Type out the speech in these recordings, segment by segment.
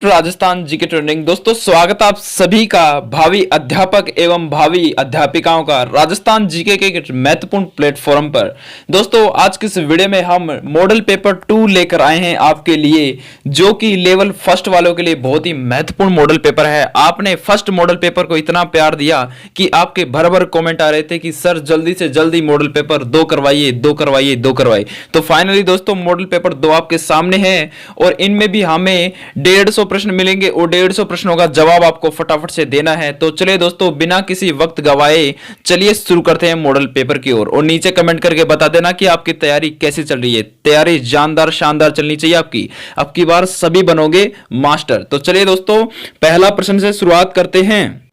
Rajasthan GK trending. दोस्तों स्वागत आप सभी का भावी अध्यापक एवं भावी अध्यापिकाओं का राजस्थान जीके के एक महत्वपूर्ण प्लेटफॉर्म पर। दोस्तों आज के इस वीडियो में हम मॉडल पेपर 2 लेकर आए हैं आपके लिए, जो कि लेवल फर्स्ट वालों के लिए बहुत ही महत्वपूर्ण मॉडल पेपर है। आपने फर्स्ट मॉडल पेपर को इतना प्यार दिया कि आपके भर भर कॉमेंट आ रहे थे कि सर जल्दी से जल्दी मॉडल पेपर 2 करवाइए, 2 करवाइए, 2 करवाइए। तो फाइनली दोस्तों मॉडल पेपर 2 आपके सामने है और इनमें भी हमें 150 प्रश्न मिलेंगे और 150 प्रश्नों का जवाब आपको फटाफट से देना है। तो चलिए दोस्तों बिना किसी वक्त गवाए चलिए शुरू करते हैं मॉडल पेपर की ओर। और नीचे कमेंट करके बता देना कि आपकी तैयारी कैसी चल रही है। तैयारी जानदार शानदार चलनी चाहिए आपकी। अब की बार सभी बनोगे मास्टर। तो चलिए दोस्तों पहला प्रश्न से शुरुआत करते हैं।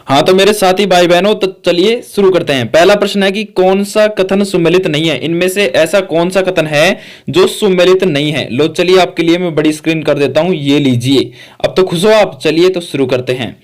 हाँ तो मेरे साथी भाई बहनों, तो चलिए शुरू करते हैं। पहला प्रश्न है कि कौन सा कथन सुमेलित नहीं है। इनमें से ऐसा कौन सा कथन है जो सुमेलित नहीं है। लो चलिए आपके लिए मैं बड़ी स्क्रीन कर देता हूं, ये लीजिए। अब तो खुश हो आप। चलिए तो शुरू करते हैं।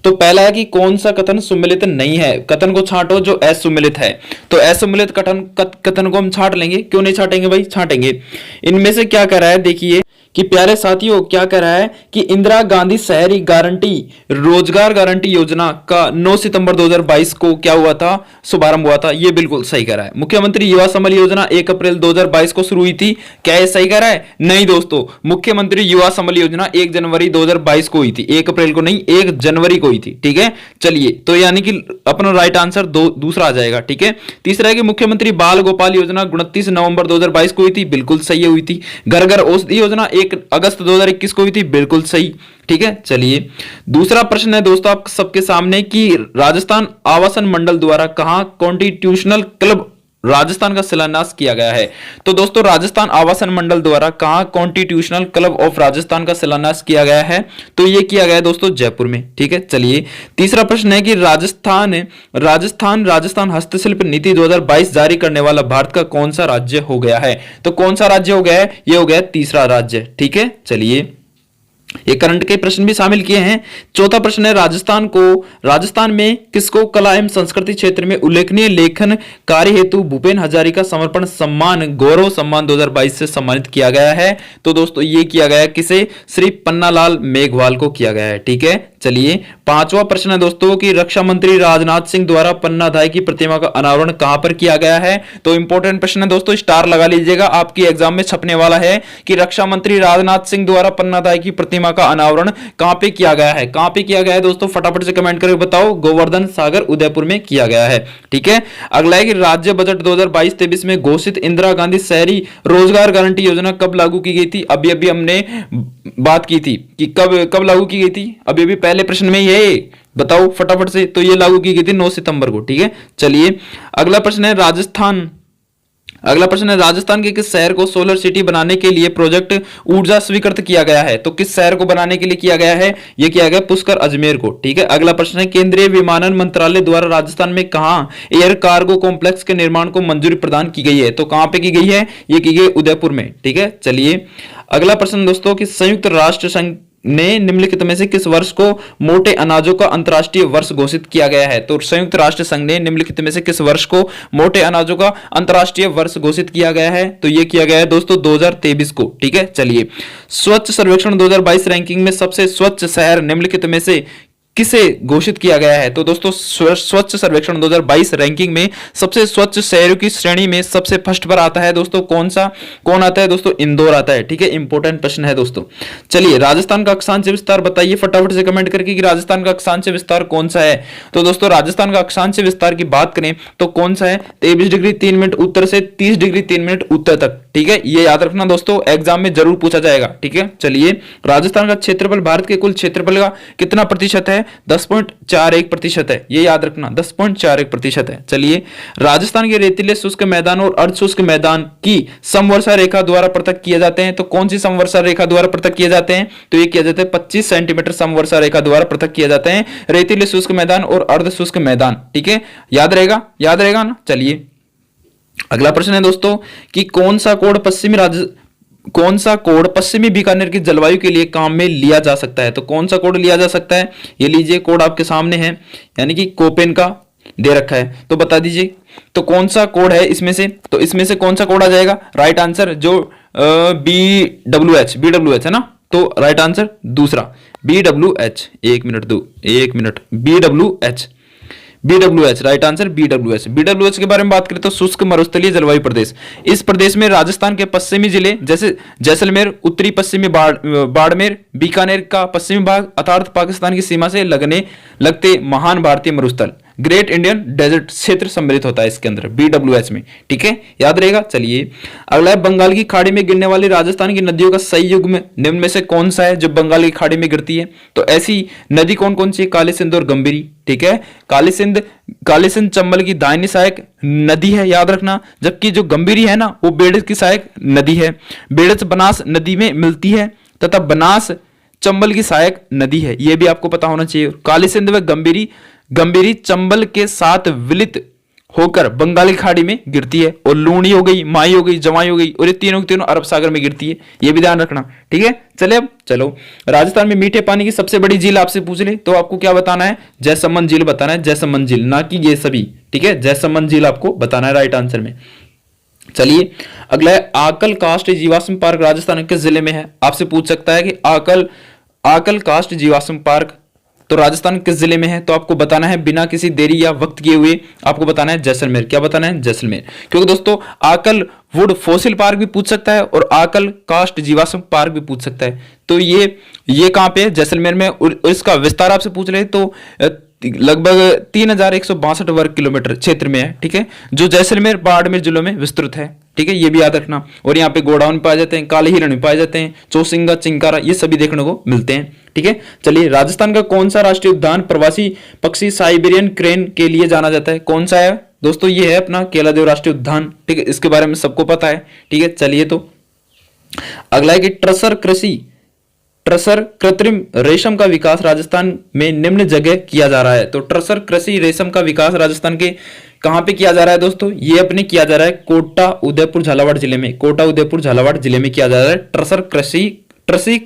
तो पहला है कि कौन सा कथन सुमेलित नहीं है। कथन को छांटो जो असुमेलित है। तो असुमेलित कथन को हम छांट लेंगे। क्यों नहीं छांटेंगे भाई, छांटेंगे। इनमें से क्या कह रहा है देखिए कि प्यारे साथियों क्या कह रहा है कि इंदिरा गांधी शहरी गारंटी रोजगार गारंटी योजना का 9 सितंबर 2022 को क्या हुआ था, शुभारंभ हुआ था। ये बिल्कुल सही कह रहा है। मुख्यमंत्री युवा संबल योजना 1 अप्रैल 2022 को शुरू हुई थी। क्या ये सही कह रहा है? नहीं दोस्तों, मुख्यमंत्री युवा संबल योजना 1 जनवरी 2022 को हुई थी। 1 अप्रैल को नहीं, 1 जनवरी को हुई थी। ठीक है, चलिए तो यानी कि अपना राइट आंसर दूसरा आ जाएगा। ठीक है, तीसरा है कि मुख्यमंत्री बाल गोपाल योजना 29 नवंबर 2022 को हुई थी। बिल्कुल सही हुई थी। घर घर औषधि योजना 1 अगस्त 2021 को हुई थी। बिल्कुल सही। ठीक है, चलिए दूसरा प्रश्न है दोस्तों आप सबके सामने कि राजस्थान आवासन मंडल द्वारा कहां कॉन्स्टिट्यूशनल क्लब राजस्थान का शिलान्यास किया गया है। तो दोस्तों राजस्थान आवासन मंडल द्वारा कहां कॉन्स्टिट्यूशनल क्लब ऑफ राजस्थान का शिलान्यास किया गया है। तो यह किया गया है दोस्तों जयपुर में। ठीक है, चलिए तीसरा प्रश्न है कि राजस्थान हस्तशिल्प नीति 2022 जारी करने वाला भारत का कौन सा राज्य हो गया है। तो कौन सा राज्य हो गया है? यह हो गया तीसरा राज्य। ठीक है, चलिए ये करंट के प्रश्न भी शामिल किए हैं। चौथा प्रश्न है राजस्थान में किसको कला एवं संस्कृति क्षेत्र में उल्लेखनीय लेखन कार्य हेतु भूपेन हजारिका समर्पण सम्मान गौरव सम्मान 2022 से सम्मानित किया गया है। तो दोस्तों ये किया गया है किसे? श्री पन्नालाल मेघवाल को किया गया है। ठीक है, चलिए पांचवा प्रश्न है दोस्तों कि रक्षा मंत्री राजनाथ सिंह द्वारा पन्नाधाय की प्रतिमा का अनावरण कहां पर किया गया है। तो इंपॉर्टेंट प्रश्न है दोस्तों, स्टार लगा लीजिएगा, आपकी एग्जाम में छपने वाला है कि रक्षा मंत्री राजनाथ सिंह द्वारा पन्नाधाय की प्रतिमा का अनावरण कहां पे किया गया है। कहां पे किया गया है दोस्तों, फटाफट से कमेंट करके बताओ। गोवर्धन सागर उदयपुर में किया गया है। ठीक है, अगला है कि राज्य बजट 2022-23 में घोषित इंदिरा गांधी शहरी रोजगार गारंटी योजना कब लागू की गई थी। अभी अभी हमने बात की थी कि कब लागू की गई थी। अभी पहले प्रश्न में ये बताओ फटाफट से। तो ये लागू की गई थी 9 सितंबर को। ठीक है, चलिए अगला प्रश्न है राजस्थान के किस शहर को सोलर सिटी बनाने के लिए प्रोजेक्ट ऊर्जा स्वीकृत किया गया है। तो किस शहर को बनाने के लिए किया गया है? यह किया गया पुष्कर अजमेर को। ठीक है, अगला प्रश्न है केंद्रीय विमानन मंत्रालय द्वारा राजस्थान में कहां एयर कार्गो कॉम्प्लेक्स के निर्माण को मंजूरी प्रदान की गई है। तो कहां पे की गई है? यह की गई उदयपुर में। ठीक है, चलिए अगला प्रश्न दोस्तों कि संयुक्त राष्ट्र संघ ने निम्नलिखित में से किस वर्ष को मोटे अनाजों का अंतर्राष्ट्रीय वर्ष घोषित किया गया है। तो संयुक्त राष्ट्र संघ ने निम्नलिखित में से किस वर्ष को मोटे अनाजों का अंतर्राष्ट्रीय वर्ष घोषित किया गया है। तो यह किया गया है दोस्तों 2023 को। ठीक है, चलिए स्वच्छ सर्वेक्षण 2022 रैंकिंग में सबसे स्वच्छ शहर निम्नलिखित में से किसे घोषित किया गया है। तो दोस्तों स्वच्छ सर्वेक्षण 2022 रैंकिंग में सबसे स्वच्छ शहरों की श्रेणी में सबसे फर्स्ट पर आता है दोस्तों कौन आता है दोस्तों? इंदौर आता है। ठीक है, इंपॉर्टेंट प्रश्न है दोस्तों। चलिए राजस्थान का अक्षांश विस्तार बताइए फटाफट से कमेंट करके कि राजस्थान का अक्षांश विस्तार कौन सा है। तो दोस्तों राजस्थान का अक्षांश विस्तार की बात करें तो कौन सा है? 23 डिग्री 3 मिनट उत्तर से 30 डिग्री 3 मिनट उत्तर तक। ठीक है, ये याद रखना दोस्तों, एग्जाम में जरूर पूछा जाएगा। ठीक है, चलिए राजस्थान का क्षेत्रफल भारत के कुल क्षेत्रफल का कितना प्रतिशत है? 10.41% है। ये याद रखना 10.41% है। चलिए राजस्थान के रेतीले शुष्क मैदान और अर्ध शुष्क मैदान की समवर्षा रेखा द्वारा पृथक किए जाते हैं। तो कौन सी समवर्षा रेखा द्वारा पृथक किए जाते हैं? तो ये किया जाता है 25 सेंटीमीटर समवर्षा रेखा द्वारा पृथक किए जाते हैं रेतीले शुष्क मैदान और अर्ध शुष्क मैदान। ठीक है, याद रहेगा ना। चलिए अगला प्रश्न है दोस्तों कि कौन सा कोड पश्चिमी बीकानेर की जलवायु के लिए काम में लिया जा सकता है। तो कौन सा कोड लिया जा सकता है? ये लीजिए कोड आपके सामने है, यानी कि कोपेन का दे रखा है। तो बता दीजिए तो कौन सा कोड है इसमें से। तो इसमें से कौन सा कोड आ जाएगा? राइट आंसर जो BWH है ना। तो राइट आंसर दूसरा BWH। एक minute BWH right answer BWH के बारे में बात करें तो शुष्क मरुस्थलीय जलवायु प्रदेश। इस प्रदेश में राजस्थान के पश्चिमी जिले जैसे जैसलमेर, उत्तरी पश्चिमी बाड़मेर, बीकानेर का पश्चिमी भाग अर्थात पाकिस्तान की सीमा से लगते महान भारतीय मरुस्थल ग्रेट इंडियन डेजर्ट क्षेत्र सम्मिलित होता है इसके अंदर BWH में। ठीक है, याद रहेगा। चलिए अगला है, बंगाल की खाड़ी में गिरने वाली राजस्थान की नदियों का सही युग्म निम्न में से कौन सा है जो बंगाल की खाड़ी में गिरती है? तो ऐसी नदी कौन कौन सी है? काली सिंध और गंभीरी। ठीक है, काली सिंध चंबल की दाहिनी सहायक नदी है, याद रखना। जबकि जो गंभीरी है ना वो बेड़स की सहायक नदी है। बेड़स बनास नदी में मिलती है तथा बनास चंबल की सहायक नदी है, यह भी आपको पता होना चाहिए। काली सिंध व गंभीरी चंबल के साथ विलित होकर बंगाल की खाड़ी में गिरती है। और लूणी हो गई, माई हो गई, जवाई हो गई, और ये तीनों के तीनों अरब सागर में गिरती है, ये भी ध्यान रखना। ठीक है, चले अब चलो राजस्थान में मीठे पानी की सबसे बड़ी झील आपसे पूछ ले तो आपको क्या बताना है? जैसमंद झील बताना है, जैसमंद झील, ना कि ये सभी। ठीक है, जैसमंद झील आपको बताना है राइट आंसर में। चलिए अगला है, आकल कास्ट जीवाश्म पार्क राजस्थान के जिले में है। आपसे पूछ सकता है कि आकल कास्ट जीवाश्म पार्क तो राजस्थान किस जिले में है? तो आपको बताना है बिना किसी देरी या वक्त किए हुए आपको बताना है जैसलमेर। क्या बताना है? जैसलमेर। क्योंकि दोस्तों आकल वुड फोसिल पार्क भी पूछ सकता है और आकल कास्ट जीवाश्म पार्क भी पूछ सकता है। तो ये कहां पे है? जैसलमेर में। और इसका विस्तार आपसे पूछ रहे तो लगभग 3162 वर्ग किलोमीटर क्षेत्र में है। ठीक है, जो जैसलमेर बाड़मेर जिलों में विस्तृत है। ठीक है, ये भी याद रखना। और यहाँ पे गोडाउन पाए जाते हैं, काले हिरण भी पाए जाते हैं, चौसिंगा, चिंकारा, ये सभी देखने को मिलते हैं। ठीक है, चलिए राजस्थान का कौन सा राष्ट्रीय उद्यान प्रवासी पक्षी साइबेरियन क्रेन के लिए जाना जाता है? कौन सा है दोस्तों? ये है अपना केलादेव राष्ट्रीय उद्यान। ठीक है, इसके बारे में सबको पता है। ठीक है, चलिए तो अगला है कि ट्रसर कृत्रिम रेशम का विकास राजस्थान में निम्न जगह किया जा रहा है। तो ट्रसर कृषि रेशम का विकास राजस्थान के कहां पे किया जा रहा है दोस्तों? ये अपने किया जा रहा है कोटा उदयपुर झालावाड़ जिले में। कोटा उदयपुर झालावाड़ जिले में किया जा रहा है टर्सर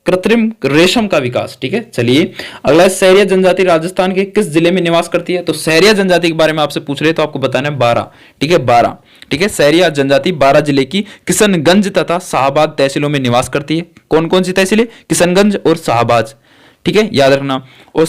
कृत्रिम रेशम का विकास। ठीक है, चलिए अगला है, सहरिया जनजाति राजस्थान के किस जिले में निवास करती है? तो सहरिया जनजाति के बारे में आपसे पूछ रहे तो आपको बताना है बारां। ठीक है, बारां। ठीक है, सहरिया जनजाति बारां जिले की किशनगंज तथा शाहबाद तहसीलों में निवास करती है। कौन कौन सी तहसीलें? किशनगंज और शाहबाद। ठीक है, याद रखना। और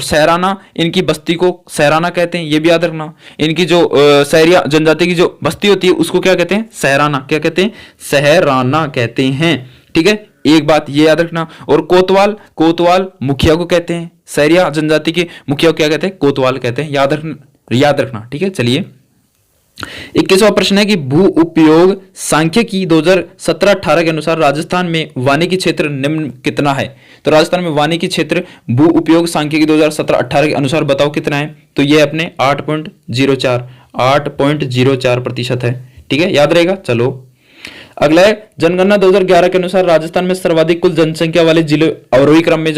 सहराना इनकी बस्ती को सहराना कहते हैं, ये भी याद रखना। इनकी जो सहरिया जनजाति की जो बस्ती होती है उसको क्या कहते हैं? सहराना। क्या कहते हैं? सहराना कहते हैं। ठीक है, एक बात ये याद रखना। और कोतवाल मुखिया को कहते हैं। सहरिया जनजाति के मुखिया को क्या कहते हैं? कोतवाल कहते हैं, याद रखना। ठीक है, चलिए 21वां प्रश्न है कि भू उपयोग सांख्यिकी 2017-18 के अनुसार राजस्थान में वानिकी क्षेत्र निम्न कितना है? तो राजस्थान में वानिकी क्षेत्र भू उपयोग सांख्यिकी 2017-18 के अनुसार बताओ कितना है? तो ये अपने 8.04% है। ठीक है, याद रहेगा। चलो अगला है, जनगणना 2011 के अनुसार राजस्थान में सर्वाधिक कुल जनसंख्या वाले जिले अवरोही क्रम में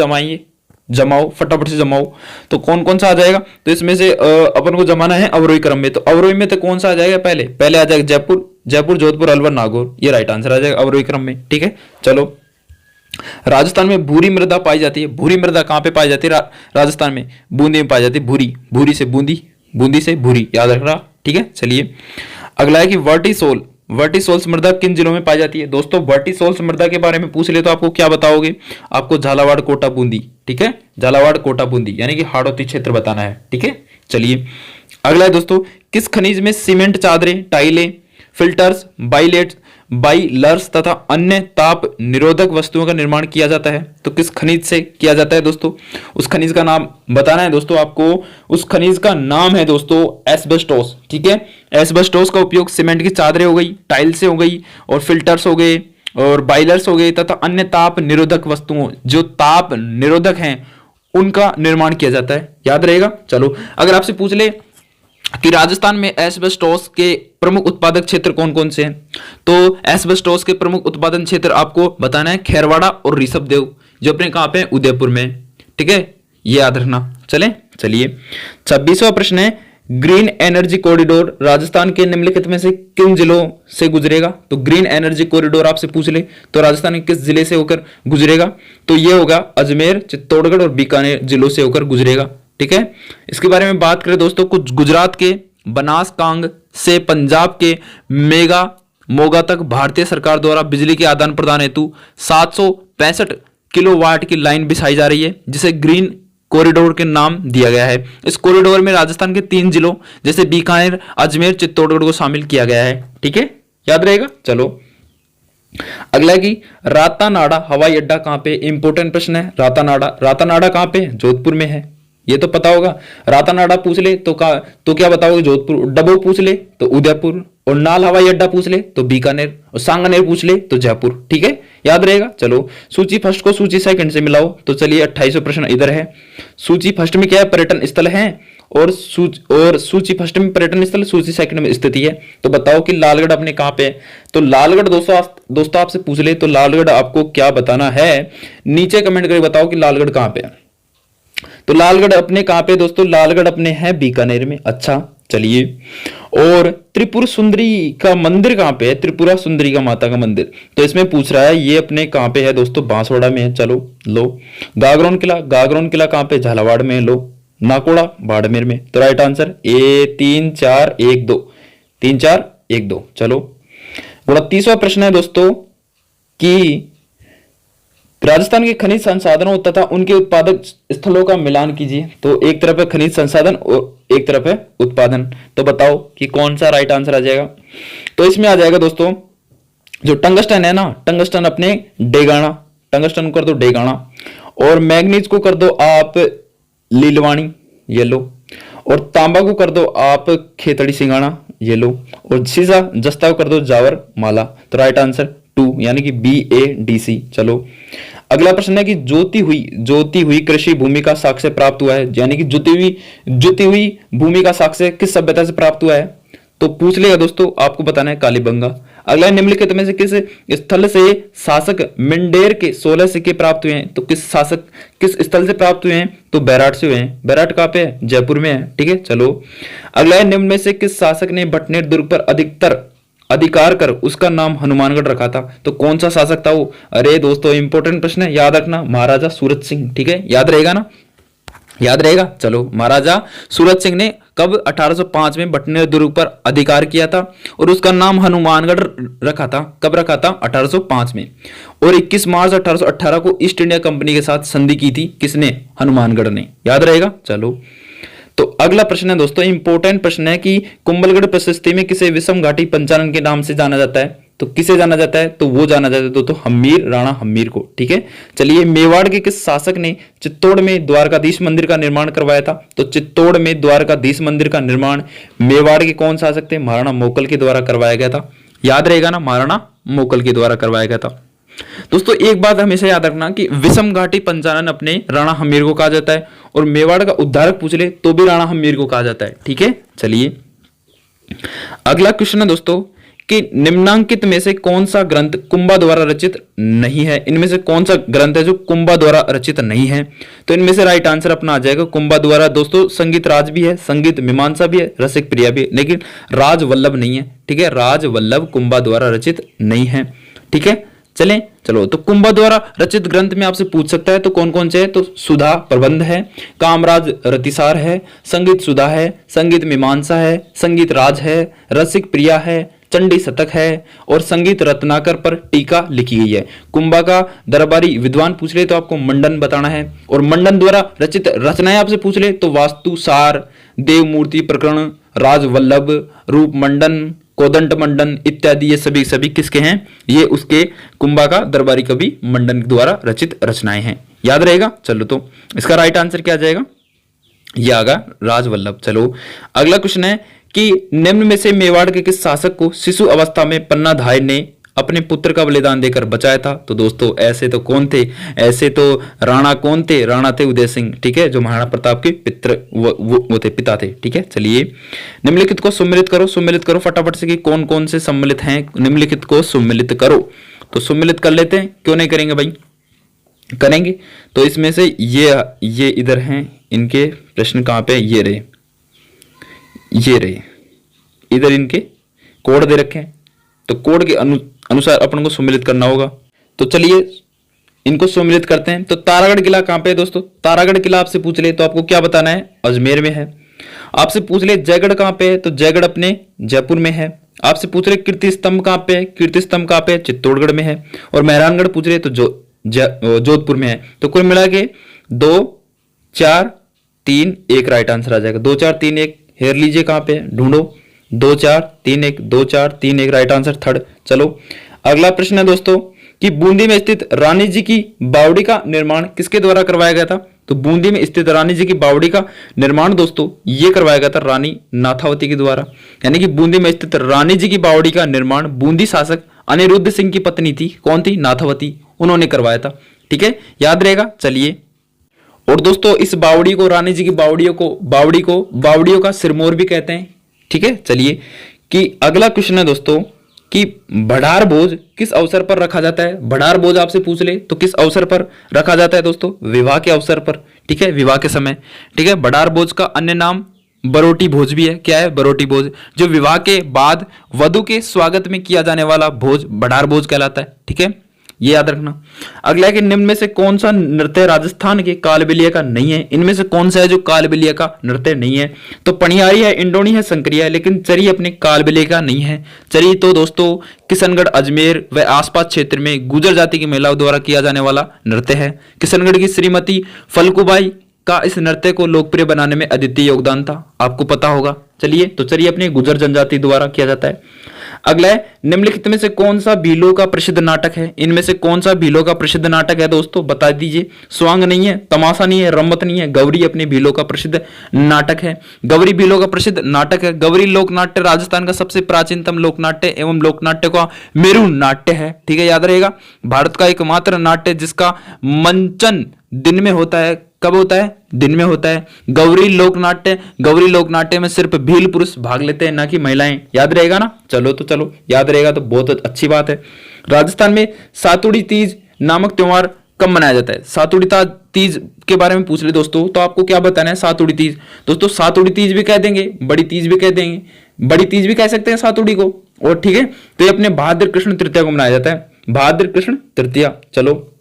जमाओ, फटाफट से जमाओ। तो कौन कौन सा आ जाएगा? तो इसमें से अपन को जमाना है अवरोही क्रम में। तो अवरोही में तो कौन सा आ जाएगा? पहले आ जाएगा जयपुर, जोधपुर, अलवर, नागौर, ये राइट आंसर आ जाएगा अवरोही क्रम में। ठीक है, चलो राजस्थान में भूरी मृदा पाई जाती है। भूरी मृदा कहां पे पाई जाती है? राजस्थान में बूंदी में पाई जाती है। भूरी से बूंदी से भूरी, याद रख रहा। ठीक है, चलिए अगला है कि वर्टिसोल्स मृदा किन जिलों में पाई जाती है? दोस्तों वर्टिसोल्स मृदा के बारे में पूछ ले तो आपको क्या बताओगे? आपको झालावाड़, कोटा, बूंदी। ठीक है, झालावाड़, कोटा, बूंदी यानी कि हाड़ौती क्षेत्र बताना है। ठीक है, चलिए अगला है दोस्तों, किस खनिज में सीमेंट, चादरें, टाइलें, फिल्टर्स, बाइलर्स तथा अन्य ताप निरोधक वस्तुओं का निर्माण किया जाता है? तो किस खनिज से किया जाता है दोस्तों? उस खनिज का नाम बताना है दोस्तों आपको। उस खनिज का नाम है दोस्तों एस्बेस्टोस। ठीक है, एस्बेस्टोस का उपयोग सीमेंट की चादरें हो गई, टाइल से हो गई, और फिल्टर्स हो गए, और बाइलर्स हो गए तथा अन्य ताप निरोधक वस्तुओं जो ताप निरोधक हैं उनका निर्माण किया जाता है। याद रहेगा। चलो अगर आपसे पूछ ले कि राजस्थान में एस्बेस्टोस के प्रमुख उत्पादक क्षेत्र कौन कौन से हैं? तो एस्बेस्टोस के प्रमुख उत्पादन क्षेत्र आपको बताना है खेरवाड़ा और ऋषभदेव, जो अपने कहां पे? उदयपुर में। ठीक है, ये याद रखना। चलिए 26वां प्रश्न है, ग्रीन एनर्जी कॉरिडोर राजस्थान के निम्नलिखित में से किन जिलों से गुजरेगा? तो ग्रीन एनर्जी कॉरिडोर आपसे पूछ ले तो राजस्थान के किस जिले से होकर गुजरेगा? तो ये होगा अजमेर, चित्तौड़गढ़ और बीकानेर जिलों से होकर गुजरेगा। ठीक है, इसके बारे में बात करें दोस्तों, कुछ गुजरात के बनासकांग से पंजाब के मोगा तक भारतीय सरकार द्वारा बिजली के आदान प्रदान हेतु 765 किलोवाट की लाइन बिछाई जा रही है, जिसे ग्रीन कॉरिडोर के नाम दिया गया है। इस कॉरिडोर में राजस्थान के 3 जिलों जैसे बीकानेर, अजमेर, चित्तौड़गढ़ को शामिल किया गया है। ठीक है, याद रहेगा। चलो अगला है कि रातानाडा हवाई अड्डा कहां पे, इंपोर्टेंट प्रश्न है। रातानाडा कहां पे, जोधपुर में है, ये तो पता होगा। रातानाडा पूछ ले तो क्या बताओगे, जोधपुर। डबो पूछ ले तो उदयपुर, और नाल हवाई अड्डा पूछ ले तो बीकानेर, और सांगनेर पूछ ले तो जयपुर। ठीक है, याद रहेगा। चलो सूची फर्स्ट को सूची सेकंड से मिलाओ। तो चलिए 28वां प्रश्न इधर है। सूची फर्स्ट में क्या है, पर्यटन स्थल है, और सूची फर्स्ट में पर्यटन स्थल, सूची सेकंड में स्थिति है। तो बताओ कि लालगढ़ अपने कहां पे है। तो लालगढ़ दोस्तों आपसे पूछ ले तो लालगढ़ आपको क्या बताना है, नीचे कमेंट करके बताओ कि लालगढ़ कहां पे है। तो लालगढ़ अपने कहां पे दोस्तों, लालगढ़ अपने है बीकानेर में। अच्छा चलिए, और त्रिपुर सुंदरी का मंदिर कहां पे है, त्रिपुरा सुंदरी का माता का मंदिर, तो इसमें पूछ रहा है ये अपने कहां पे है दोस्तों, बांसवाड़ा में है। चलो लो। गागरोन किला कहां पे, झालावाड़ में। लो। नाकोड़ा बाड़मेर में। तो राइट आंसर ए 3 4 1 2, 3 4 1 2। चलो 29वां प्रश्न है दोस्तों कि राजस्थान के खनिज संसाधनों तथा उनके उत्पादक स्थलों का मिलान कीजिए। तो एक तरफ है खनिज संसाधन और एक तरफ है उत्पादन। तो बताओ कि कौन सा राइट आंसर आ जाएगा। तो इसमें आ जाएगा दोस्तों जो टंगस्टन है ना, टंगस्टन अपने डेगाना, टंगस्टन कर दो डेगाना, और मैग्नीज को कर दो आप लीलवाणी, ये लो, और तांबा को कर दो आप खेतड़ी सिंगाना, ये लो, और सीसा जस्ता को कर दो जावर माला। तो राइट आंसर 2 यानी कि BADC। चलो अगला प्रश्न है कि जोती हुई कृषि भूमि का साक्ष्य प्राप्त हुआ है, यानी कि जुती हुई भूमि का साक्ष्य किस सभ्यता से प्राप्त हुआ है। तो पूछ लेगा दोस्तों, आपको बताना है कालीबंगा। अगला निम्नलिखित में से किस स्थल से शासक मिंडेर के 16 सिक्के प्राप्त हुए हैं। तो किस स्थल से प्राप्त हुए हैं, तो बैराट से हुए हैं। बैराट कहां पे है, जयपुर में है। ठीक है, चलो अगला है निम्न में से किस शासक ने भटनेर दुर्ग पर अधिकार कर उसका नाम हनुमानगढ़ रखा था। तो कौन सा शासक था वो। अरे दोस्तों इंपॉर्टेंट प्रश्न है, याद रखना, महाराजा सूरत सिंह। ठीक है, याद रहेगा ना, याद रहेगा। चलो महाराजा सूरत सिंह ने कब 1805 में भटनेर दुर्ग पर अधिकार किया था, और उसका नाम हनुमानगढ़ रखा था। कब रखा था, 1805 में। और 21 मार्च 1818 को ईस्ट इंडिया कंपनी के साथ संधि की थी, किसने, हनुमानगढ़ ने। याद रहेगा। चलो तो अगला प्रश्न है दोस्तों, इंपॉर्टेंट प्रश्न है कि कुंभलगढ़ प्रशस्ति में किसे विषम घाटी पंचानन के नाम से जाना जाता है। तो किसे जाना जाता है, तो वो जाना जाता है दोस्तों हमीर, राणा हमीर को। ठीक है, चलिए मेवाड़ के किस शासक ने चित्तौड़ में द्वारकाधीश मंदिर का निर्माण करवाया था। तो चित्तौड़ में द्वारकाधीश मंदिर का निर्माण मेवाड़ के कौन शासक थे, महाराणा मोकल के द्वारा करवाया गया था। याद रहेगा ना, महाराणा मोकल के द्वारा करवाया गया था। दोस्तों एक बात हमेशा याद रखना कि विषम घाटी पंचानन अपने राणा हमीर को कहा जाता है, और मेवाड़ का उद्धारक पूछ ले तो भी राणा हमीर को कहा जाता है। ठीक है, चलिए अगला क्वेश्चन है दोस्तों कि निम्नांकित में से कौन सा ग्रंथ कुंभा द्वारा रचित नहीं है। इनमें से कौन सा ग्रंथ है जो कुंभा द्वारा रचित नहीं है। तो इनमें से राइट आंसर अपना आ जाएगा कुंभा द्वारा दोस्तों संगीत राज भी है, संगीत मीमांसा भी है, रसिक प्रिया भी है, लेकिन राज वल्लभ नहीं है। ठीक है, राज वल्लभ कुंभा द्वारा रचित नहीं है। ठीक है, चलो तो कुंभा द्वारा रचित ग्रंथ में आपसे पूछ सकता है तो कौन कौन से है। तो सुधा प्रबंध है, कामराज रतिसार है, संगीत सुधा है, संगीत मीमांसा है, संगीत राज है, रसिक प्रिया है, चंडी शतक है, और संगीत रत्नाकर पर टीका लिखी गई है। कुंभा का दरबारी विद्वान पूछ ले तो आपको मंडन बताना है, और मंडन द्वारा रचित रचनाएं आपसे पूछ ले तो वास्तु सार, देवमूर्ति प्रकरण, राजवल्लभ, रूप मंडन, कोदंड मंडन इत्यादि, ये सभी किसके हैं, ये उसके कुंभा का दरबारी कवि मंडन द्वारा रचित रचनाएं हैं। याद रहेगा। चलो तो इसका राइट आंसर क्या आ जाएगा, ये आगा राजवल्लभ। चलो अगला क्वेश्चन है कि निम्न में से मेवाड़ के किस शासक को शिशु अवस्था में पन्नाधाय ने अपने पुत्र का बलिदान देकर बचाया था। तो दोस्तों ऐसे तो कौन थे, ऐसे तो राणा कौन थे, राणा थे उदय सिंह। ठीक है, जो महाराणा प्रताप के वो थे, पिता थे। ठीक है, चलिए निम्नलिखित को सुम्मिलित करो फटाफट से कि कौन कौन से सम्मिलित हैं। निम्नलिखित को सुम्मिलित करो, तो सुम्मिलित कर लेते हैं, क्यों नहीं करेंगे भाई, करेंगे। तो इसमें से ये इधर हैं, इनके प्रश्न कहां पे, ये रहे इधर, इनके कोड दे रखे हैं, तो कोड के अनुसार अपन को सम्मिलित करना होगा। तो चलिए इनको सम्मिलित करते हैं। तो तारागढ़ किला कहां पे है दोस्तों, तारागढ़ किला आपसे पूछ ले तो आपको क्या बताना है, अजमेर में है। आपसे पूछ ले जयगढ़ कहां पे है, तो जयगढ़ अपने जयपुर में है। आपसे पूछ रहे कीर्ति स्तंभ कहाँ पे है, कीर्ति स्तंभ कहाँ पे है, चित्तौड़गढ़ में है। और मेहरानगढ़ पूछ रहे तो जोधपुर में है। तो कुल मिला के 2 4 3 1 राइट आंसर आ जाएगा। 2 4 3 1 हेर लीजिए कहाँ पे है, ढूंढो। 2 4 3 1 2 4 3 1 राइट आंसर थर्ड। चलो अगला प्रश्न है दोस्तों कि बूंदी में स्थित रानी जी की बावड़ी का निर्माण किसके द्वारा करवाया गया था। तो बूंदी में स्थित रानी जी की बावड़ी का निर्माण दोस्तों ये करवाया गया था रानी नाथावती के द्वारा। यानी कि बूंदी में स्थित रानी जी की बावड़ी का निर्माण बूंदी शासक अनिरुद्ध सिंह की पत्नी थी, कौन थी, नाथावती, उन्होंने करवाया था। ठीक है, याद रहेगा। चलिए, और दोस्तों इस बावड़ी को, रानी जी की बावड़ियों का सिरमौर भी कहते हैं। ठीक है, चलिए कि अगला क्वेश्चन है दोस्तों कि भंडार भोज किस अवसर पर रखा जाता है। भंडार भोज आपसे पूछ ले तो किस अवसर पर रखा जाता है दोस्तों, विवाह के अवसर पर। ठीक है, विवाह के समय। ठीक है, भंडार भोज का अन्य नाम बरोटी भोज भी है। क्या है, बरोटी भोज, जो विवाह के बाद वधु के स्वागत में किया जाने वाला भोज भंडार भोज कहलाता है। ठीक है, ये याद रखना। अगला है कि निम्न में से कौन सा नृत्य राजस्थान के कालबेलिया का नहीं है। इनमें से कौन सा है जो कालबेलिया का नृत्य नहीं है। तो पनियारी है, इंडोनी है, संक्रिया है, लेकिन चरी अपने कालबेलिया का नहीं है। चरी तो दोस्तों किशनगढ़, अजमेर व आसपास क्षेत्र में गुजर जाति की महिलाओं द्वारा किया जाने वाला नृत्य है। किशनगढ़ की श्रीमती फल्गुबाई का इस नृत्य को लोकप्रिय बनाने में अद्वितीय योगदान था, आपको पता होगा। चलिए, तो चलिए अपने गुजर जनजाति द्वारा किया जाता है। अगला है निम्नलिखित में से कौन सा भीलों का प्रसिद्ध नाटक है। इनमें से कौन सा भीलों का प्रसिद्ध नाटक है दोस्तों, बता दीजिए। स्वांग नहीं है, तमाशा नहीं है, रम्मत नहीं है, गौरी अपने भीलों का प्रसिद्ध नाटक है। गौरी भीलों का प्रसिद्ध नाटक है। गौरी लोक नाट्य राजस्थान का सबसे प्राचीनतम लोक नाट्य एवं लोक नाट्य का मेरू नाट्य है। ठीक है, याद रहेगा। भारत का एकमात्र नाट्य जिसका मंचन दिन में होता है। कब होता है, दिन में होता है। गौरी लोक नाट्य में सिर्फ भील पुरुष भाग लेते हैं, ना कि महिलाएं। याद रहेगा ना। चलो याद रहेगा तो बहुत अच्छी बात है। राजस्थान में सातुड़ी तीज नामक त्योहार कब मनाया जाता है। सातुड़ी तीज के बारे में पूछ ले दोस्तों तो आपको क्या बताना है। सातुड़ी तीज दोस्तों, सातुड़ी तीज भी कह देंगे, बड़ी तीज भी कह देंगे, बड़ी तीज भी कह सकते हैं सातुड़ी को। और ठीक है, तो ये अपने भाद्र कृष्ण तृतीया को मनाया जाता है, भाद्र कृष्ण तृतीया। चलो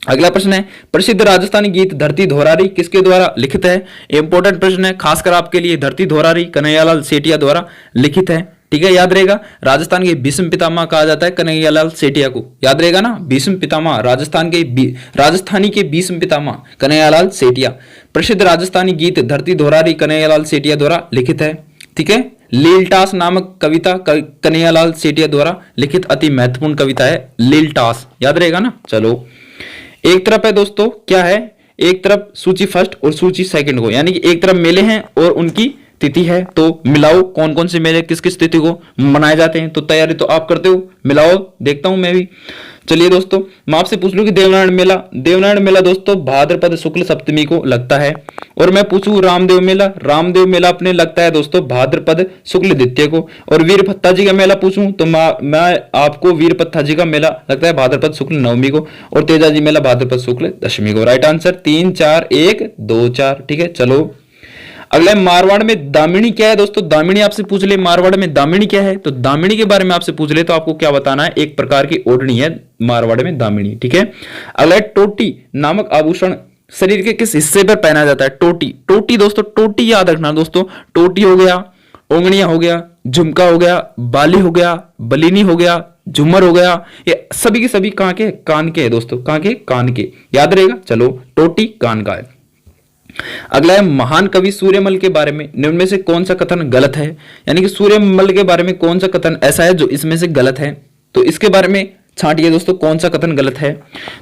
अगला प्रश्न है प्रसिद्ध राजस्थानी गीत धरती धोरारी किसके द्वारा लिखित है। इंपॉर्टेंट प्रश्न है खासकर आपके लिए। धरती धोरारी कन्हैयालाल सेठिया द्वारा लिखित है। ठीक है, याद रहेगा। राजस्थान के भीष्म पितामह कहा जाता है कन्हैयालाल सेठिया को। याद रहेगा ना, भीष्म पितामह, राजस्थानी के भीष्म पितामह कन्हैयालाल सेठिया। प्रसिद्ध राजस्थानी गीत धरती धोरारी कन्हैयालाल सेठिया द्वारा लिखित है। ठीक है, लीलटास नामक कविता कन्हैयालाल सेठिया द्वारा लिखित अति महत्वपूर्ण कविता है लीलटास। याद रहेगा ना। चलो एक तरफ है दोस्तों, क्या है, एक तरफ सूची फर्स्ट और सूची सेकंड को, यानी कि एक तरफ मेले हैं और उनकी तिथि है। तो मिलाओ कौन कौन से मेले किस किस तिथि को मनाए जाते हैं। तो तैयारी तो आप करते हो, मिलाओ, देखता हूं मैं भी। चलिए दोस्तों, मैं आपसे पूछ लूं कि देवनारायण मेला दोस्तों भाद्रपद शुक्ल सप्तमी को लगता है। और मैं पूछूं रामदेव मेला अपने लगता है दोस्तों भाद्रपद शुक्ल द्वितीय को। और वीरपत्ता जी का मेला पूछूं तो मैं आपको वीरपत्ता जी का मेला लगता है भाद्रपद शुक्ल नवमी को। और तेजा जी मेला भाद्रपद शुक्ल दशमी को। Right answer 3 4 1 2 4। ठीक है, चलो अगला मारवाड़ में दामिनी क्या है दोस्तों। दामिनी आपसे पूछ ले, मारवाड़ में दामिनी क्या है। तो दामिनी के बारे में आपसे पूछ ले तो आपको क्या बताना है, एक प्रकार की ओढ़नी है मारवाड़ में दामिनी। ठीक है, अगला टोटी नामक आभूषण शरीर के किस हिस्से पर पहना जाता है। टोटी दोस्तों, टोटी याद रखना दोस्तों। टोटी हो गया, ओंगनिया हो गया, झुमका हो गया, बाली हो गया, बलिनी हो गया, झूमर हो गया, ये सभी के सभी कहां के, कान के है दोस्तों, कहां के, कान के। याद रहेगा। चलो टोटी कान का है। अगला है महान कवि सूर्यमल के बारे में निम्न में से कौन सा कथन गलत है। यानी कि सूर्यमल के बारे में कौन सा कथन ऐसा है जो इसमें से गलत है। तो इसके बारे में छांटिए दोस्तों, कौन सा कथन गलत है।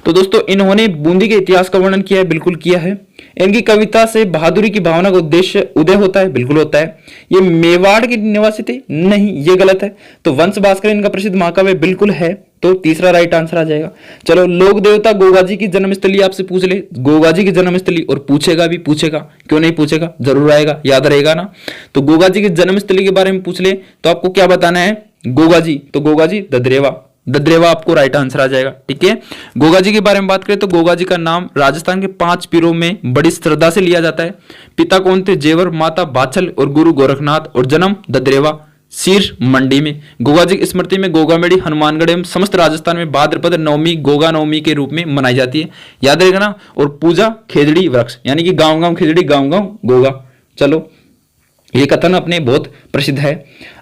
तो दोस्तों इन्होंने बूंदी के इतिहास का वर्णन किया है, बिल्कुल किया है। इनकी कविता से बहादुरी की भावना का उद्देश्य उदय होता है, बिल्कुल होता है। ये मेवाड़ के निवासी थे, नहीं, ये गलत है। तो वंश भास्कर इनका प्रसिद्ध महाकाव्य बिल्कुल है, तो तीसरा राइट आंसर आ जाएगा। चलो लोक देवता गोगा जी की जन्मस्थली आपसे पूछ ले, गोगा जी की जन्मस्थली, और पूछेगा भी, पूछेगा क्यों नहीं पूछेगा, जरूर आएगा, याद रहेगा ना। तो गोगा जी की जन्मस्थली के बारे में पूछ ले तो आपको क्या बताना है, गोगा जी। तो गोगा जी ददरेवा आपको राइट आंसर आ जाएगा। ठीक है, गोगा जी के बारे में बात करें तो गोगा जी का नाम राजस्थान के 5 पीरों में बड़ी श्रद्धा से लिया जाता है। पिता कौन थे, जेवर, माता बाछल और गुरु गोरखनाथ। और जन्म ददरेवा, शीर्ष मंडी में। गोगा जी की स्मृति में गोगामेड़ी, हनुमानगढ़ एवं समस्त राजस्थान में भाद्रपद नवमी गोगा नवमी के रूप में मनाई जाती है, याद रहेगा ना। और पूजा खेजड़ी वृक्ष, यानी कि गांव गांव खेजड़ी, गांव गांव गोगा। चलो ये कथन अपने बहुत प्रसिद्ध है।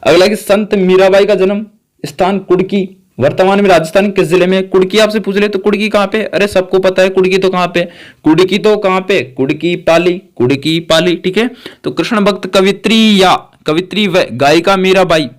अगला कि संत मीराबाई का जन्म स्थान कुड़की वर्तमान में राजस्थान के किस जिले में? कुड़की आपसे पूछ ले तो कुड़की कहाँ पे? अरे सबको पता है कुड़की तो कहाँ पे, कुड़की तो कहाँ पे, कुड़की पाली, कुड़की पाली। ठीक है, तो कृष्ण भक्त कवित्री व गायिका मीराबाई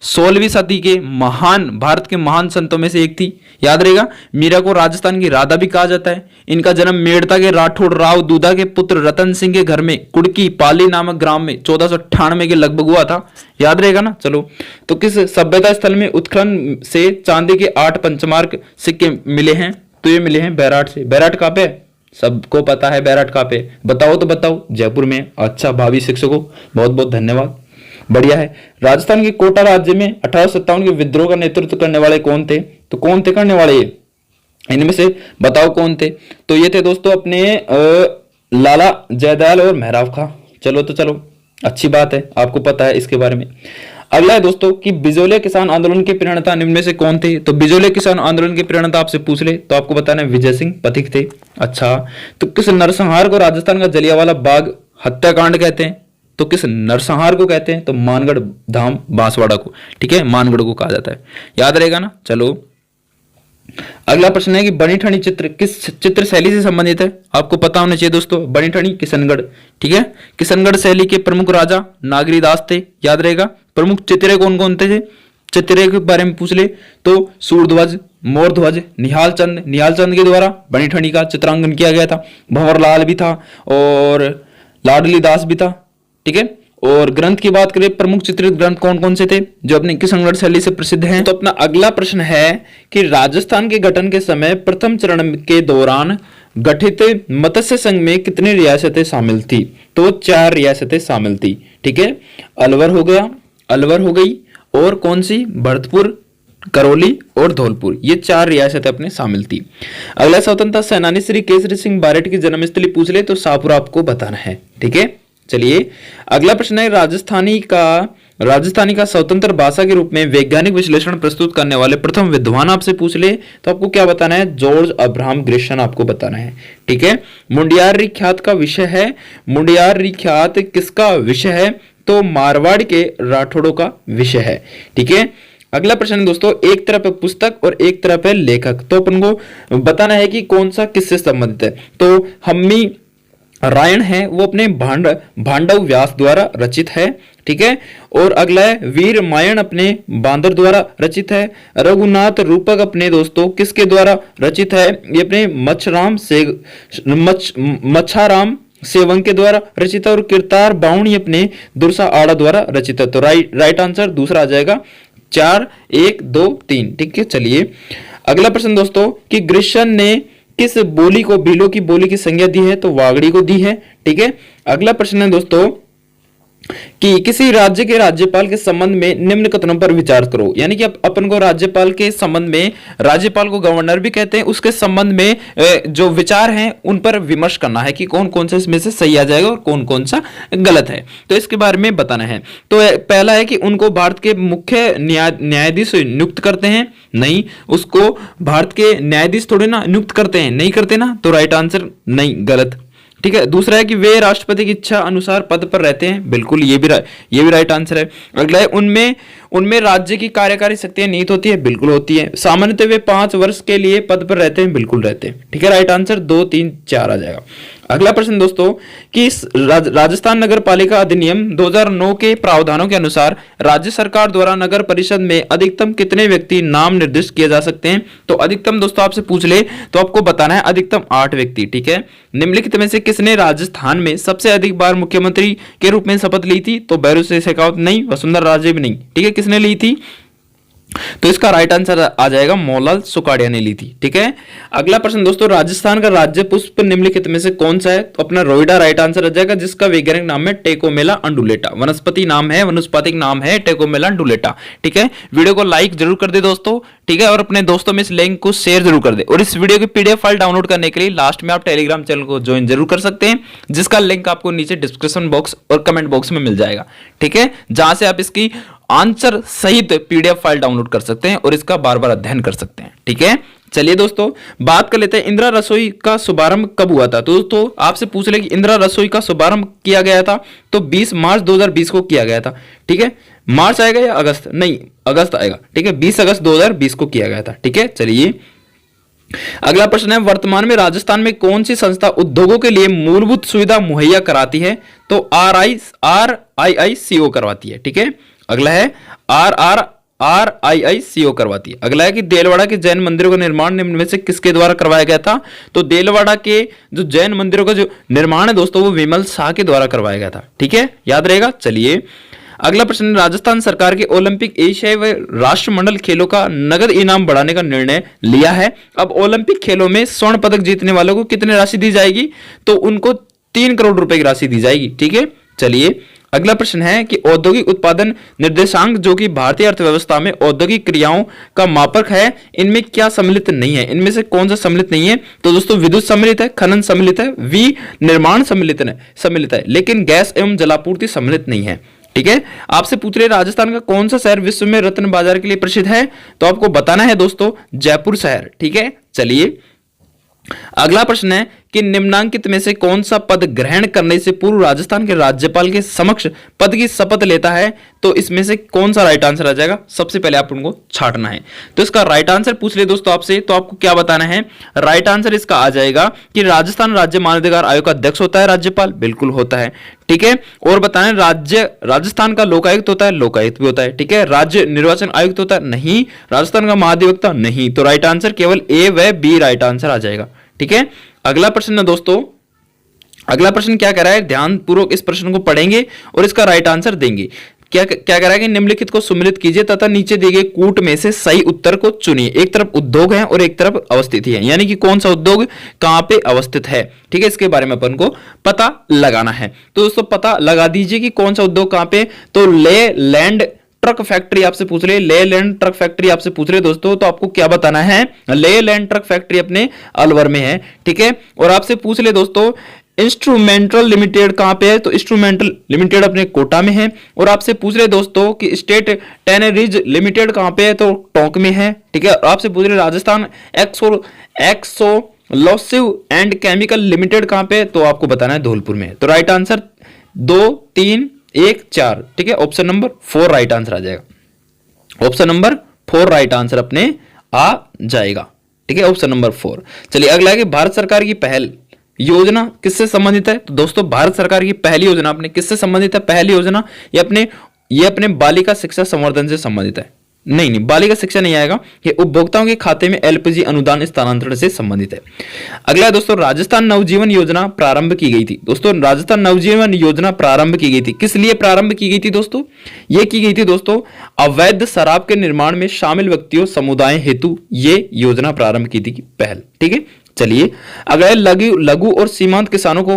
16वीं सदी के महान भारत के महान संतों में से एक थी। याद रहेगा, मीरा को राजस्थान की राधा भी कहा जाता है। इनका जन्म मेड़ता के राठौड़ राव दूधा के पुत्र रतन सिंह के घर में कुड़की पाली नामक ग्राम में 1498 के लगभग हुआ था। याद रहेगा ना। चलो, तो किस सभ्यता स्थल में उत्खनन से चांदी के 8 पंचमार्क सिक्के मिले हैं? तो ये मिले हैं बैराट से। बैराट कहाँ पे? सबको पता है बैराट कहाँ पे, बताओ तो बताओ। जयपुर में। अच्छा, भावी शिक्षकों बहुत बहुत धन्यवाद, बढ़िया है। राजस्थान के कोटा राज्य में 1857 के विद्रोह का नेतृत्व करने वाले कौन थे? तो कौन थे करने वाले? ये इनमें से बताओ कौन थे? तो ये थे दोस्तों अपने लाला जयदयाल और मेहराब खां। चलो तो चलो, अच्छी बात है, आपको पता है इसके बारे में। अगला है दोस्तों कि बिजोलिया किसान आंदोलन के प्रणेता निम्न में से कौन थे? तो बिजोलिया किसान आंदोलन के प्रणेता आपसे पूछ ले तो आपको बताना है विजय सिंह पथिक थे। अच्छा, तो किस नरसंहार को राजस्थान का जलियांवाला बाग हत्याकांड कहते हैं? तो किस नरसंहार को कहते हैं? तो मानगढ़ धाम बांसवाड़ा को। ठीक है, मानगढ़ को कहा जाता है। याद रहेगा ना। चलो, अगला प्रश्न है कि बनी ठनी चित्र किस चित्र शैली से संबंधित है? आपको पता होना चाहिए दोस्तों, बनी ठनी किशनगढ़। ठीक है, किशनगढ़ शैली के प्रमुख राजा नागरीदास थे। याद रहेगा। प्रमुख चित्रे कौन कौन थे? चित्रे के बारे में पूछ ले तो सूरध्वज, मोरध्वज, निहाल चंद के द्वारा बनी ठनी का चित्रांकन किया गया था। भंवरलाल भी था और लाडली दास भी था। ठीक है, और ग्रंथ की बात करें, प्रमुख चित्रित ग्रंथ कौन कौन से थे जो अपनी किशनगढ़ शैली से प्रसिद्ध हैं? तो अपना अगला प्रश्न है कि राजस्थान के गठन के समय प्रथम चरण के दौरान गठित मत्स्य संघ में कितनी रियासतें शामिल थी? तो 4 रियासतें शामिल थी। ठीक है, अलवर हो गई और कौन सी? भरतपुर, करौली और धौलपुर, ये 4 रियासतें अपने शामिल थी। अगला स्वतंत्रता सेनानी श्री केसरी सिंह बारेट की जन्मस्थली पूछ ले तो शाहपुरा आपको बताना है। ठीक है, चलिए अगला प्रश्न है राजस्थानी का स्वतंत्र भाषा के रूप में वैज्ञानिक विश्लेषण प्रस्तुत करने वाले प्रथम विद्वान आपसे पूछ ले तो आपको क्या बताना है? जॉर्ज अब्राहम ग्रिशन आपको बताना है। ठीक है, मुंडियारी ख्यात का विषय है। मुंडियारी ख्यात किसका विषय है? तो मारवाड़ के राठौड़ों का विषय है। ठीक है, अगला प्रश्न दोस्तों, एक तरफ है पुस्तक और एक तरफ है लेखक, तो अपन को बताना है कि कौन सा किससे संबंधित है। तो हम्मी रायण है वो अपने भांडव व्यास द्वारा रचित है। ठीक है, और अगला है वीर मायण अपने बांदर द्वारा रचित है। रघुनाथ रूपक अपने दोस्तों किसके द्वारा रचित है? ये अपने मच्छाराम सेवंग के द्वारा रचित है। और किरतार बावणी अपने दुर्सा आड़ा द्वारा रचित है। तो राइट आंसर दूसरा आ जाएगा। 4, 1, 2, 3। ठीक है, चलिए अगला प्रश्न दोस्तों कि ग्रिशन ने किस बोली को भीलों की बोली की संज्ञा दी है? तो वागड़ी को दी है। ठीक है, अगला प्रश्न है दोस्तों कि किसी राज्य के राज्यपाल के संबंध में निम्न कथनों पर विचार करो। यानी कि अपन को राज्यपाल के संबंध में, राज्यपाल को गवर्नर भी कहते हैं, उसके संबंध में जो विचार हैं उन पर विमर्श करना है कि कौन कौन सा इसमें से सही आ जाएगा और कौन कौन सा गलत है। तो इसके बारे में बताना है। तो पहला है कि उनको भारत के मुख्य न्यायाधीश नियुक्त करते हैं। नहीं, उसको भारत के न्यायाधीश थोड़े ना नियुक्त करते हैं, नहीं करते ना। तो राइट आंसर नहीं, गलत। ठीक है, दूसरा है कि वे राष्ट्रपति की इच्छा अनुसार पद पर रहते हैं। बिल्कुल, ये भी राइट आंसर है। अगला है उनमें राज्य की कार्यकारी शक्तियां निहित होती है। बिल्कुल होती है। सामान्यतः वे 5 वर्ष के लिए पद पर रहते हैं। बिल्कुल रहते हैं। ठीक है, राइट आंसर 2, 3, 4 आ जाएगा। अगला प्रश्न दोस्तों कि राजस्थान नगर पालिका अधिनियम 2009 के प्रावधानों के अनुसार राज्य सरकार द्वारा नगर परिषद में अधिकतम कितने व्यक्ति नाम निर्दिष्ट किए जा सकते हैं? तो अधिकतम दोस्तों आपसे पूछ ले तो आपको बताना है अधिकतम 8 व्यक्ति। ठीक है, निम्नलिखित में से किसने राजस्थान में सबसे अधिक बार मुख्यमंत्री के रूप में शपथ ली थी? तो भैरू सिंह शेखावत नहीं, वसुंधरा राजे भी नहीं। ठीक है, किसने ली थी? तो इसका राइट आंसर आ जाएगा मौलाल सुकाड़िया ने ली थी। ठीक है, अगला प्रश्न दोस्तों, राजस्थान का राज्य पुष्प निम्नलिखित में से कौन सा है? तो अपना रोइडा राइट आंसर आ जाएगा, जिसका वैज्ञानिक नाम है टेकोमेला अंडुलेटा। वनस्पति नाम है, वनस्पतिक नाम है टेकोमेला अंडुलेटा। ठीक है, वीडियो को लाइक जरूर कर दे दोस्तों। ठीक है, और अपने दोस्तों में इस लिंक को शेयर जरूर कर दे। और इस वीडियो की पीडीएफ फाइल डाउनलोड करने के लिए लास्ट में आप टेलीग्राम चैनल को ज्वाइन जरूर कर सकते हैं, जिसका लिंक आपको नीचे डिस्क्रिप्शन बॉक्स और कमेंट बॉक्स में मिल जाएगा। ठीक है, जहां से आप इसकी आंसर सहित पीडीएफ फाइल डाउनलोड कर सकते हैं और इसका बार बार अध्ययन कर सकते हैं। ठीक है, चलिए दोस्तों बात कर लेते हैं इंदिरा रसोई का शुभारंभ कब हुआ था। तो दोस्तों आपसे पूछ ले कि इंदिरा रसोई का शुभारंभ किया गया था, तो 20 मार्च 2020 को किया गया था। ठीक है, मार्च आएगा या अगस्त? नहीं, अगस्त आएगा। ठीक है, 20 अगस्त 2020 को किया गया था। ठीक है, चलिए अगला प्रश्न है, वर्तमान में राजस्थान में कौन सी संस्था उद्योगों के लिए मूलभूत सुविधा मुहैया कराती है? तो RIICO करवाती है। ठीक है, अगला है RIICO करवाती है। अगला है कि देलवाड़ा के जैन मंदिरों का निर्माण निम्न में से किसके द्वारा करवाया गया था? तो देलवाड़ा के जो जैन मंदिरों का जो निर्माण है दोस्तों वो विमल शाह के द्वारा करवाया गया था। ठीक है, याद रहेगा। चलिए अगला प्रश्न, राजस्थान सरकार के ओलंपिक, एशियाई व राष्ट्रमंडल खेलों का नगद इनाम बढ़ाने का निर्णय लिया है। अब ओलंपिक खेलों में स्वर्ण पदक जीतने वालों को कितनी राशि दी जाएगी? तो उनको 3 करोड़ रुपए की राशि दी जाएगी। ठीक है, चलिए अगला प्रश्न है कि औद्योगिक उत्पादन निर्देशांक जो कि भारतीय अर्थव्यवस्था में औद्योगिक क्रियाओं का मापक है, इनमें क्या सम्मिलित नहीं है? इनमें से कौन सा सम्मिलित नहीं है? तो दोस्तों विद्युत सम्मिलित है, खनन सम्मिलित है, निर्माण सम्मिलित है, लेकिन गैस एवं जलापूर्ति सम्मिलित नहीं है। ठीक है, आपसे पूछ रहे राजस्थान का कौन सा शहर विश्व में रत्न बाजार के लिए प्रसिद्ध है? तो आपको बताना है दोस्तों जयपुर शहर। ठीक है, चलिए अगला प्रश्न है कि निम्नांकित में से कौन सा पद ग्रहण करने से पूर्व राजस्थान के राज्यपाल के समक्ष पद की शपथ लेता है? तो इसमें से कौन सा राइट आंसर आ जाएगा? सबसे पहले आप उनको छांटना है। तो इसका राइट आंसर पूछ ले दोस्तों आपसे, तो आपको क्या बताना है? राइट आंसर इसका आ जाएगा कि राजस्थान राज्य मानवाधिकार आयोग का अध्यक्ष होता है राज्यपाल, बिल्कुल होता है। ठीक है, और बताना राजस्थान का लोकायुक्त होता है, लोकायुक्त भी होता है। ठीक है, राज्य निर्वाचन आयुक्त होता है, नहीं। राजस्थान का महाधिवक्ता, नहीं। तो राइट आंसर केवल ए व बी राइट आंसर आ जाएगा। ठीक है, अगला प्रश्न है दोस्तों, अगला प्रश्न क्या कह रहा है? ध्यान पूर्वक इस प्रश्न को पढ़ेंगे और इसका राइट आंसर देंगे। क्या कह रहा है कि निम्नलिखित को सम्मिलित कीजिए तथा नीचे दिए गए कूट में से सही उत्तर को चुनिए। एक तरफ उद्योग है और एक तरफ अवस्थिति है, यानी कि कौन सा उद्योग कहां पे अवस्थित है। ठीक है, इसके बारे में अपन को पता लगाना है। तो दोस्तों पता लगा दीजिए कि कौन सा उद्योग कहां पे। तो ले लैंड ट्रक फैक्ट्री आपसे पूछ रहे, ले लैंड ट्रक फैक्ट्री आपसे पूछ रहे दोस्तों, तो आपको क्या बताना है? ले लैंड ट्रक फैक्ट्री अपने अलवर में है। ठीक है, और आपसे पूछ ले दोस्तों इंस्ट्रूमेंटल लिमिटेड कहां पे है? तो इंस्ट्रूमेंटल लिमिटेड अपने कोटा में है। और आपसे पूछ रहे दोस्तों कि स्टेट टैनरीज लिमिटेड कहां पे है? तो टोंक में है। ठीक है, और आपसे पूछ रहे राजस्थान एक्सोलॉसिव एंड केमिकल लिमिटेड कहां पे है? तो आपको बताना है धौलपुर में है। तो राइट आंसर 2, 3, 1, 4। ठीक है, ऑप्शन नंबर 4 राइट आंसर आ जाएगा। ऑप्शन नंबर 4 राइट आंसर अपने आ जाएगा। ठीक है, ऑप्शन नंबर 4। चलिए अगला है कि भारत सरकार की पहल योजना किससे संबंधित है? तो दोस्तों भारत सरकार की पहली योजना अपने किससे संबंधित है? पहली योजना ये अपने बालिका शिक्षा संवर्धन से संबंधित है। नहीं, बालिका शिक्षा नहीं आएगा, ये उपभोक्ताओं के खाते में एलपीजी अनुदान स्थानांतरण से संबंधित है। अगला है दोस्तों राजस्थान नवजीवन योजना प्रारंभ की गई थी। दोस्तों राजस्थान नवजीवन योजना प्रारंभ की गई थी, किस लिए प्रारंभ की गई थी दोस्तों? ये की गई थी दोस्तों अवैध शराब के निर्माण में शामिल व्यक्तियों समुदाय हेतु ये योजना प्रारंभ की थी पहल। ठीक है, चलिए अगला लघु और सीमांत किसानों को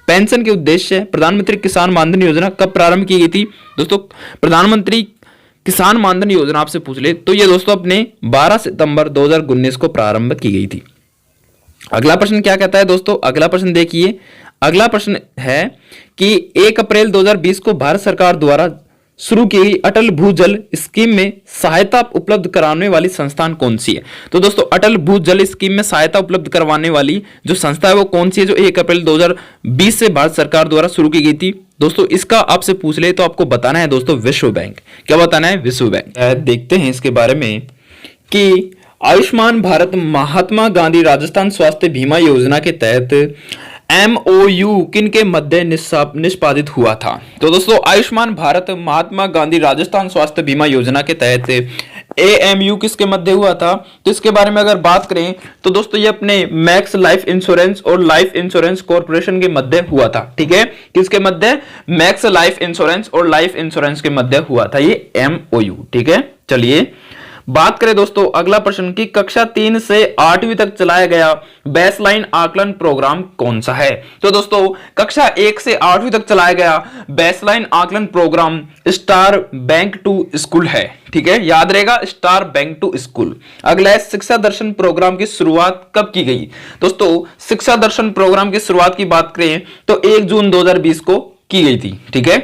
पेंशन के उद्देश्य प्रधानमंत्री किसान मानधन योजना कब प्रारंभ की गई थी? दोस्तों प्रधानमंत्री किसान मानधन योजना आपसे पूछ ले तो ये दोस्तों अपने 12 सितंबर 2019 को प्रारंभ की गई थी। अगला प्रश्न क्या कहता है दोस्तों? अगला प्रश्न देखिए, अगला प्रश्न है कि 1 अप्रैल 2020 को भारत सरकार द्वारा शुरू की गई अटल भूजल स्कीम में सहायता उपलब्ध कराने वाली संस्थान कौन सी है? तो दोस्तों अटल भूजल स्कीम में सहायता उपलब्ध करवाने वाली जो संस्था है वो कौन सी है, जो 1 अप्रैल 2020 से भारत सरकार द्वारा शुरू की गई थी? दोस्तों इसका आपसे पूछ ले तो आपको बताना है दोस्तों विश्व बैंक। क्या बताना है? विश्व बैंक। देखते हैं इसके बारे में कि आयुष्मान भारत महात्मा गांधी राजस्थान स्वास्थ्य बीमा योजना के तहत MOU किन के मध्य निष्पादित हुआ था? तो दोस्तों आयुष्मान भारत महात्मा गांधी राजस्थान स्वास्थ्य बीमा योजना के तहत AMU किसके मध्य हुआ था? तो इसके बारे में अगर बात करें तो दोस्तों ये अपने मैक्स लाइफ इंश्योरेंस और लाइफ इंश्योरेंस कॉर्पोरेशन के मध्य हुआ था। ठीक है, किसके मध्य? मैक्स लाइफ इंश्योरेंस और लाइफ इंश्योरेंस के मध्य हुआ था ये MOU। ठीक है, चलिए बात करें दोस्तों अगला प्रश्न की कक्षा 3 से 8वीं तक चलाया गया बेसलाइन आकलन प्रोग्राम कौन सा है? तो दोस्तों कक्षा 1 से 8वीं तक चलाया गया बेसलाइन आकलन program star bank to school है। ठीक है, याद रहेगा स्टार बैंक टू स्कूल। अगला है शिक्षा दर्शन प्रोग्राम की शुरुआत कब की गई? दोस्तों शिक्षा दर्शन प्रोग्राम की शुरुआत की बात करें तो 1 जून 2020 को की गई थी। ठीक है,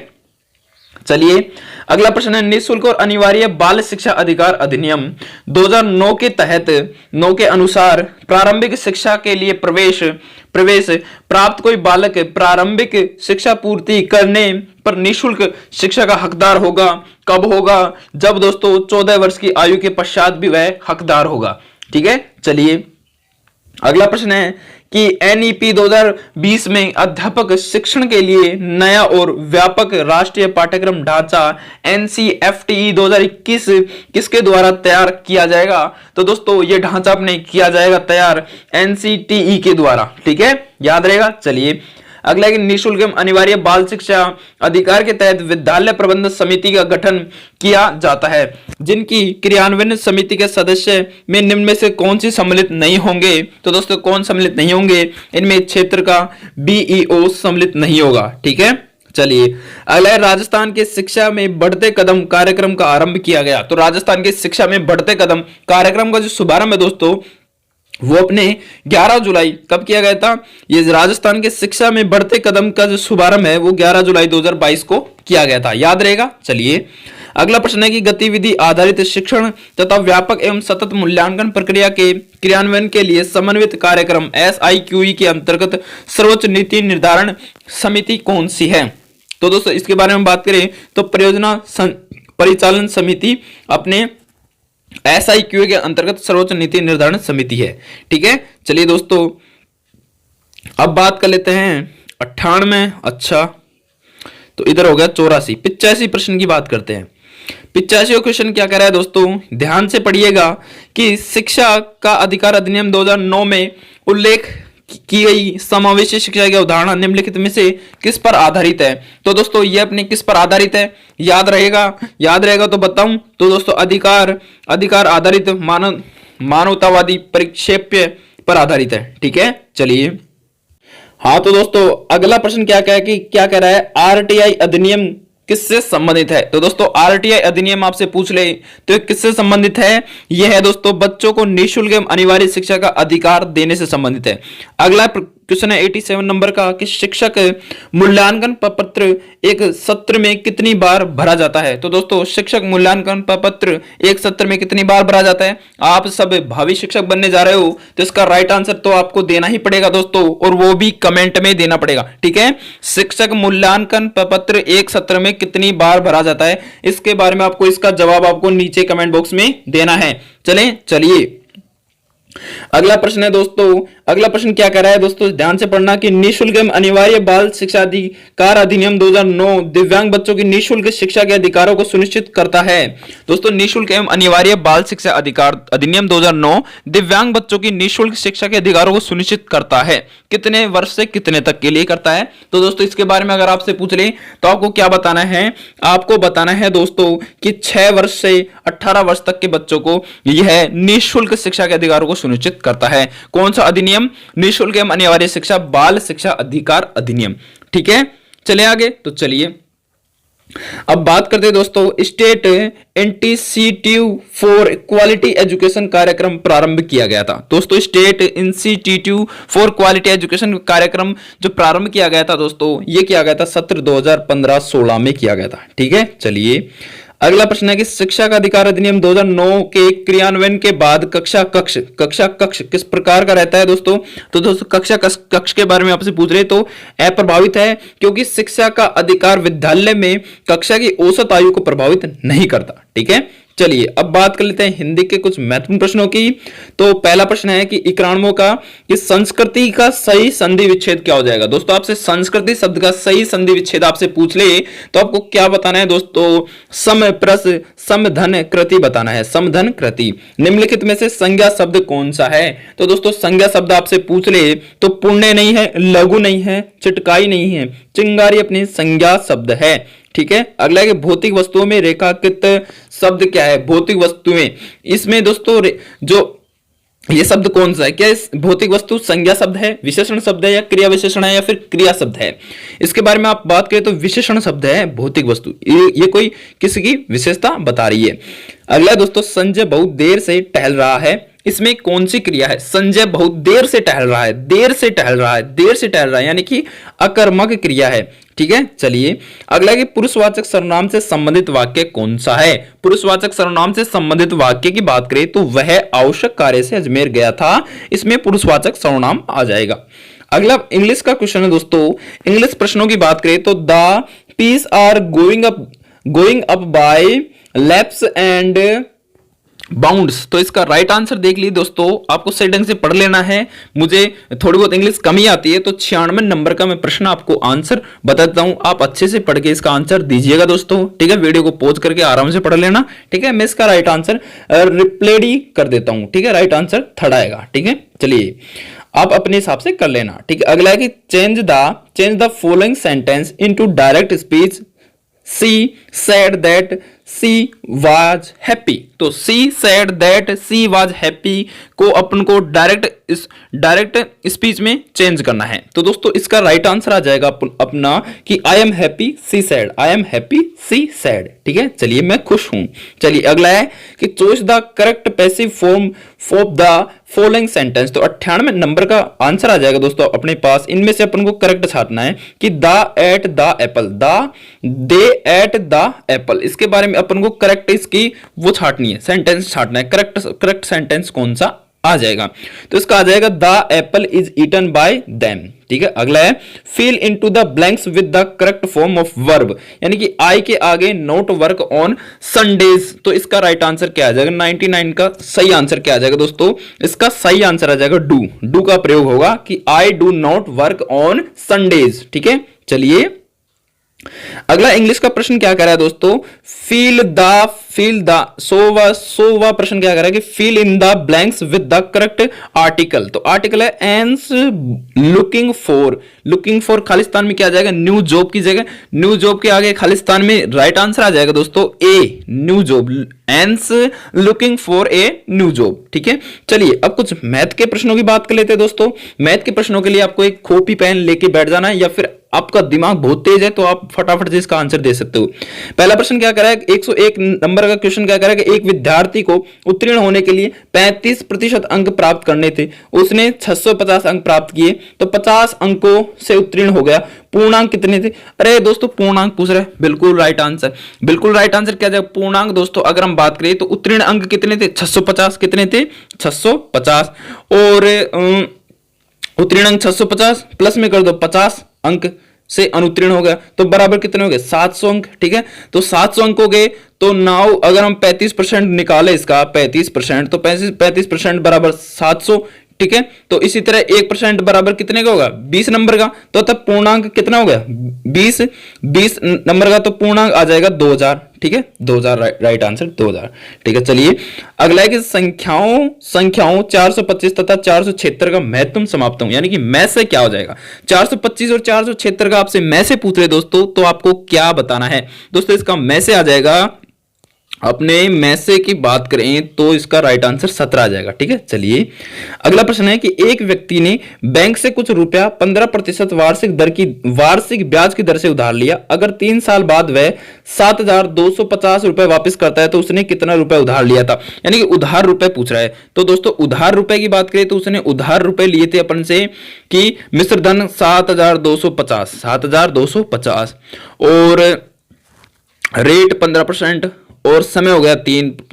चलिए अगला प्रश्न है, निःशुल्क और अनिवार्य बाल शिक्षा अधिकार अधिनियम 2009 के तहत 9 के अनुसार प्रारंभिक शिक्षा के लिए प्रवेश प्राप्त कोई बालक प्रारंभिक शिक्षा पूर्ति करने पर निःशुल्क शिक्षा का हकदार होगा। कब होगा? जब दोस्तों 14 वर्ष की आयु के पश्चात भी वह हकदार होगा। ठीक है, चलिए अगला प्रश्न है कि एनईपी 2020 में अध्यापक शिक्षण के लिए नया और व्यापक राष्ट्रीय पाठ्यक्रम ढांचा एनसीएफटी 2021 किसके द्वारा तैयार किया जाएगा? तो दोस्तों ये ढांचा अपने किया जाएगा तैयार एनसीटीई के द्वारा। ठीक है, याद रहेगा। चलिए अगला है, निःशुल्क एवं अनिवार्य बाल शिक्षा अधिकार के तहत विद्यालय प्रबंधन समिति का गठन किया जाता है, जिनकी क्रियान्वयन समिति के सदस्य में निम्न में से कौन सी सम्मिलित नहीं होंगे? तो दोस्तों कौन सम्मिलित नहीं होंगे? इनमें क्षेत्र का बीईओ सम्मिलित नहीं होगा। ठीक है, चलिए अगला है, राजस्थान के शिक्षा में बढ़ते कदम कार्यक्रम का आरंभ किया गया। तो राजस्थान के शिक्षा में बढ़ते कदम कार्यक्रम का जो शुभारंभ है दोस्तों वो अपने 11 जुलाई कब किया गया था? ये राजस्थान के शिक्षा में बढ़ते कदम का जो शुभारंभ है वो 11 जुलाई 2022 को किया गया था। याद रहेगा। चलिए अगला प्रश्न है कि गतिविधि आधारित शिक्षण तथा व्यापक एवं सतत मूल्यांकन प्रक्रिया के क्रियान्वयन के लिए समन्वित कार्यक्रम SIQE के अंतर्गत सर्वोच्च नीति निर्धारण समिति कौन सी है? तो दोस्तों इसके बारे में बात करें तो परियोजना परिचालन समिति अपने SIQE के अंतर्गत सर्वोच्च नीति निर्धारण समिति है। ठीक है, चलिए दोस्तों अब बात कर लेते हैं 98। अच्छा तो इधर हो गया 84। 85 प्रश्न की बात करते हैं। 85 क्वेश्चन क्या कह रहा है दोस्तों? ध्यान से पढ़िएगा कि शिक्षा का अधिकार अधिनियम 2009 में उल्लेख की गई समावेशी शिक्षा के उदाहरण निम्नलिखित में से किस पर आधारित है? तो दोस्तों ये अपने किस पर आधारित है? याद रहेगा तो बताऊं तो दोस्तों अधिकार आधारित मानवतावादी परिक्षेप्य पर आधारित है। ठीक है, चलिए हाँ तो दोस्तों अगला प्रश्न क्या कह रहा है? आरटीआई अधिनियम किससे संबंधित है? तो दोस्तों आरटीआई अधिनियम आपसे पूछ ले तो किससे संबंधित है? यह है दोस्तों बच्चों को निःशुल्क एवं अनिवार्य शिक्षा का अधिकार देने से संबंधित है। अगला क्वेश्चन है 87 नंबर का कि शिक्षक मूल्यांकन प्रपत्र एक सत्र में कितनी बार भरा जाता है? तो दोस्तों शिक्षक मूल्यांकन प्रपत्र एक सत्र में कितनी बार भरा जाता है? आप सब भावी शिक्षक बनने जा रहे हो तो इसका राइट आंसर तो आपको देना ही पड़ेगा दोस्तों, और वो भी कमेंट में देना पड़ेगा। ठीक है, शिक्षक मूल्यांकन प्रपत्र एक सत्र में कितनी बार भरा जाता है, इसके बारे में आपको इसका जवाब आपको नीचे कमेंट बॉक्स में देना है। चलिए अगला प्रश्न है दोस्तों, अगला प्रश्न क्या कह रहा है दोस्तों? ध्यान से पढ़ना कि निःशुल्क एवं अनिवार्य बाल शिक्षा अधिकार अधिनियम 2009 दिव्यांग बच्चों की निःशुल्क शिक्षा के अधिकारों को सुनिश्चित करता है। दोस्तों निःशुल्क एवं अनिवार्य बाल शिक्षा अधिकार अधिनियम 2009 दिव्यांग बच्चों की निःशुल्क शिक्षा के अधिकारों को सुनिश्चित करता है। कितने वर्ष से कितने तक के लिए करता है? तो दोस्तों इसके बारे में अगर आपसे पूछ ले तो आपको क्या बताना है? आपको बताना है दोस्तों कि 6 वर्ष से 18 वर्ष तक के बच्चों को यह निःशुल्क शिक्षा के अधिकारों को सुनिश्चित करता है। कौन सा अधिनियम? निःशुल्क एवं अनिवार्य शिक्षा बाल शिक्षा अधिकार अधिनियम। ठीक है, चले आगे। तो चलिए अब बात करते हैं दोस्तों state institute for quality education कार्यक्रम प्रारंभ किया गया था। दोस्तों state institute for quality education कार्यक्रम जो प्रारंभ किया गया था दोस्तों ये किया गया था सत्र 2015-16 में किया गया था। ठीक है, चलिए अगला प्रश्न है कि शिक्षा का अधिकार अधिनियम 2009 के क्रियान्वयन के बाद कक्षा कक्ष किस प्रकार का रहता है दोस्तों? तो दोस्तों कक्षा कक्ष के बारे में आपसे पूछ रहे तो अप्रभावित है, क्योंकि शिक्षा का अधिकार विद्यालय में कक्षा की औसत आयु को प्रभावित नहीं करता। ठीक है, चलिए अब बात कर लेते हैं हिंदी के कुछ महत्वपूर्ण प्रश्नों की। तो पहला प्रश्न है कि 91 का कि संस्कृति का सही संधि विच्छेद क्या हो जाएगा? दोस्तों आपसे संस्कृति शब्द का सही संधि विच्छेद आपसे पूछ ले तो आपको क्या बताना है दोस्तों? समप्रस समधन कृति बताना है। समधन कृति। निम्नलिखित में से संज्ञा शब्द कौन सा है? तो दोस्तों संज्ञा शब्द आपसे पूछ ले तो पुण्य नहीं है, लघु नहीं है, चिटकाई नहीं है, चिंगारी अपनी संज्ञा शब्द है। ठीक है, अगला है कि भौतिक वस्तुओं में रेखाकृत शब्द क्या है? भौतिक वस्तुएं, इसमें दोस्तों जो ये शब्द कौन सा है? क्या भौतिक वस्तु संज्ञा शब्द है, विशेषण शब्द है, या क्रिया विशेषण है, या फिर क्रिया शब्द है? इसके बारे में आप बात करें तो विशेषण शब्द है भौतिक वस्तु। ये कोई किसी की विशेषता बता रही है। अगला दोस्तों संजय बहुत देर से टहल रहा है। इसमें कौन सी क्रिया है? संजय बहुत देर से टहल रहा है, देर से टहल रहा है, देर से टहल रहा है, यानी कि अकर्मक क्रिया है। ठीक है, चलिए अगला कि पुरुषवाचक सर्वनाम से संबंधित वाक्य कौन सा है? पुरुषवाचक सर्वनाम से संबंधित वाक्य की बात करें तो वह आवश्यक कार्य से अजमेर गया था, इसमें पुरुषवाचक सर्वनाम आ जाएगा। अगला इंग्लिश का क्वेश्चन है दोस्तों। इंग्लिश प्रश्नों की बात करें तो the peace are going up by leaps and bounds, तो इसका राइट आंसर देख लीजिए दोस्तों, आपको सही ढंग से पढ़ लेना है। मुझे थोड़ी बहुत इंग्लिश कमी आती है, तो 96 नंबर का मैं प्रश्न आपको आंसर बताता हूं, आप अच्छे से पढ़ के इसका आंसर दीजिएगा दोस्तों। ठीक है, वीडियो को पॉज करके आराम से पढ़ लेना। ठीक है, मैं इसका राइट आंसर रिप्लेडी कर देता हूं। ठीक है, राइट आंसर थर्ड आएगा। ठीक है, चलिए आप अपने हिसाब से कर लेना। ठीक है, अगला है कि change the following sentence into direct speech. She said that she was happy, तो she said that she was happy को अपन को डायरेक्ट स्पीच में चेंज करना है। तो दोस्तों इसका राइट आंसर आ जाएगा अपना कि I am happy see sad, I am happy see sad. ठीक है, चलिए मैं खुश हूं। चलिए अगला है कि choice the correct passive form of the following sentence, तो 98 नंबर का आंसर आ जाएगा दोस्तों अपने पास। इनमें से अपन को करेक्ट छाटना है कि the at the Apple, they at the Apple, इसके बारे में अपन को करेक्ट इसकी वो छाटनी है, सेंटेंस छाटना है, करेक्ट सेंटेंस कौन सा आ जाएगा। तो इसका आ जाएगा the apple is eaten by them. ठीक है, अगला है fill into the blanks with the correct form of verb, यानी कि आई के आगे नॉट वर्क ऑन संडेज, तो इसका राइट आंसर क्या आ जाएगा? 99 का सही आंसर क्या आ जाएगा दोस्तों? इसका सही आंसर आ जाएगा डू का प्रयोग होगा कि I do not work on Sundays. ठीक है, चलिए अगला इंग्लिश का प्रश्न क्या कह रहा है दोस्तों? फील द सो प्रश्न क्या कह रहा है कि fill in the blanks with the correct article, तो आर्टिकल है एंस लुकिंग फॉर खालिस्तान में क्या आ जाएगा? न्यू जॉब की जगह न्यू जॉब के आगे खालिस्तान में राइट आंसर आ जाएगा दोस्तों ए न्यू जॉब, एंस looking for a new job. ठीक है, चलिए अब कुछ मैथ के प्रश्नों की बात कर लेते हैं दोस्तों। मैथ के प्रश्नों के लिए आपको एक कॉपी पेन लेके बैठ जाना है, या फिर आपका दिमाग बहुत तेज है तो आप फटाफट से इसका आंसर दे सकते हो। पहला प्रश्न क्या कर रहा है? 101 नंबर का क्वेश्चन क्या कर रहा है कि एक विद्यार्थी को उत्तीर्ण होने के लिए 35% अंक प्राप्त करने थे, उसने 650 अंक प्राप्त किए, तो 50 अंकों से उत्तीर्ण हो गया, पूर्णांक कितने थे? अरे दोस्तों पूर्णांक पूछ रहे हैं, बिल्कुल राइट आंसर, बिल्कुल राइट आंसर क्या जाएगा? पूर्णांक दोस्तों अगर हम बात करें तो उत्तीर्ण अंक कितने थे? 650, कितने थे? 650, और उत्तीर्ण अंक 650 प्लस में कर दो 50 अंक से अनुत्तीर्ण हो गया, तो बराबर कितने हो गए? 700 अंक। ठीक है, तो 700 अंक हो गए, तो नाउ अगर हम 35% निकाले इसका 35%, तो 35% बराबर 700। ठीक है, तो इसी तरह 1% बराबर कितने का होगा? 20 नंबर का, तो तब पूर्णांक कितना हो गया? 20 नंबर का, तो पूर्णांक आ जाएगा 2000। ठीक है, 2000 राइट आंसर 2000। ठीक है, चलिए अगला है कि संख्याओं 425 तथा 476 का महत्तम समाप्तम, यानी कि मैं से क्या हो जाएगा? 425 और 476 का आपसे मैं से पूछ रहे दोस्तों, तो आपको क्या बताना है दोस्तों? इसका मैं से आ जाएगा, अपने मैसे की बात करें तो इसका राइट आंसर 17 आ जाएगा। ठीक है, चलिए अगला प्रश्न है कि एक व्यक्ति ने बैंक से कुछ रुपया 15% वार्षिक ब्याज की दर से उधार लिया, अगर 3 साल बाद वह 7,250 रुपए वापस करता है तो उसने कितना रुपए उधार लिया था, यानी कि उधार रुपए पूछ रहा है। तो दोस्तों उधार रुपए की बात करें तो उसने उधार रुपए लिए थे अपन से कि मिश्र धन 7,250 और रेट 15% और समय हो गया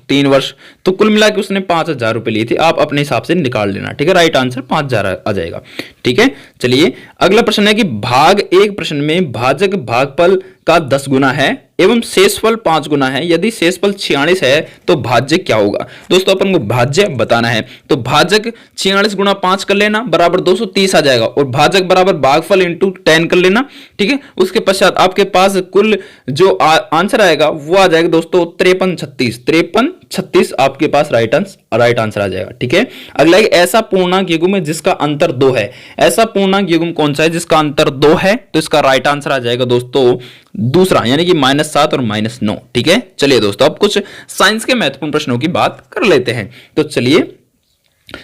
3 वर्ष, तो कुल मिला के उसने 5,000 रुपए लिए थे। आप अपने हिसाब से निकाल लेना। ठीक है, राइट आंसर 5,000 आ जाएगा। ठीक है, चलिए अगला प्रश्न है कि भाग एक प्रश्न में भाजक भागफल का 10 गुना है एवं शेषफल 5 गुना है, यदि शेषफल 46 है तो भाज्य क्या होगा? दोस्तों अपन को भाज्य बताना है, तो भाजक 46 गुना 5 कर लेना बराबर 230 आ जाएगा, और भाजक बराबर भागफल इंटू 10 कर लेना। ठीक है, उसके पश्चात आपके पास कुल जो आंसर आएगा वो आ जाएगा दोस्तों 5336 आपके पास राइट आंसर आ जाएगा। ठीक है, अगला ऐसा पूर्णांक युग्म है जिसका अंतर 2 है, ऐसा पूर्णांक युग्म कौन सा है जिसका अंतर 2 है? तो इसका राइट आंसर आ जाएगा दोस्तों दूसरा, यानी कि -7 और -9। ठीक है, चलिए दोस्तों अब कुछ साइंस के महत्वपूर्ण प्रश्नों की बात कर लेते हैं। तो चलिए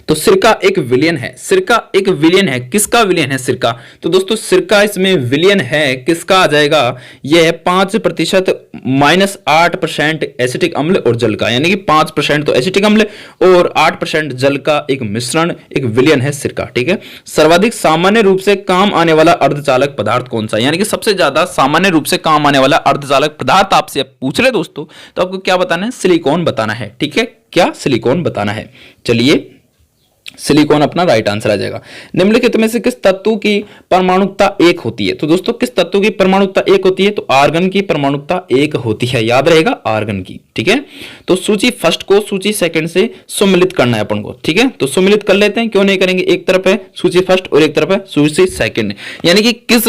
तो सिरका एक विलियन है, सिरका एक विलियन है, किसका विलियन है सिरका? तो दोस्तों सिरका इसमें विलियन है, किसका आ जाएगा? यह है 5% -8% एसिटिक अम्ल और जल का, यानी कि 5% तो एसिटिक अम्ल और 8% जल का एक मिश्रण एक विलियन है सिरका। ठीक है, सर्वाधिक सामान्य रूप से काम आने वाला अर्धचालक पदार्थ कौन सा? यानी कि सबसे ज्यादा सामान्य रूप से काम आने वाला अर्धचालक पदार्थ आपसे पूछ रहे दोस्तों, तो आपको क्या बताना है? सिलिकॉन बताना है। ठीक है, क्या? सिलिकॉन बताना है। चलिए, सिलिकॉन अपना राइट आंसर आ जाएगा। निम्नलिखित में से किस तत्व की परमाणुकता 1 होती है? तो दोस्तों किस तत्व की परमाणुकता 1 होती है? तो आर्गन की परमाणुकता 1 होती है, याद रहेगा, आर्गन की। ठीक है, तो सूची फर्स्ट को सूची सेकंड से सुमिलित करना है अपन को। ठीक है, तो सुमिलित कर लेते हैं, क्यों नहीं करेंगे? एक तरफ है सूची फर्स्ट और एक तरफ है सूची सेकंड, यानी कि किस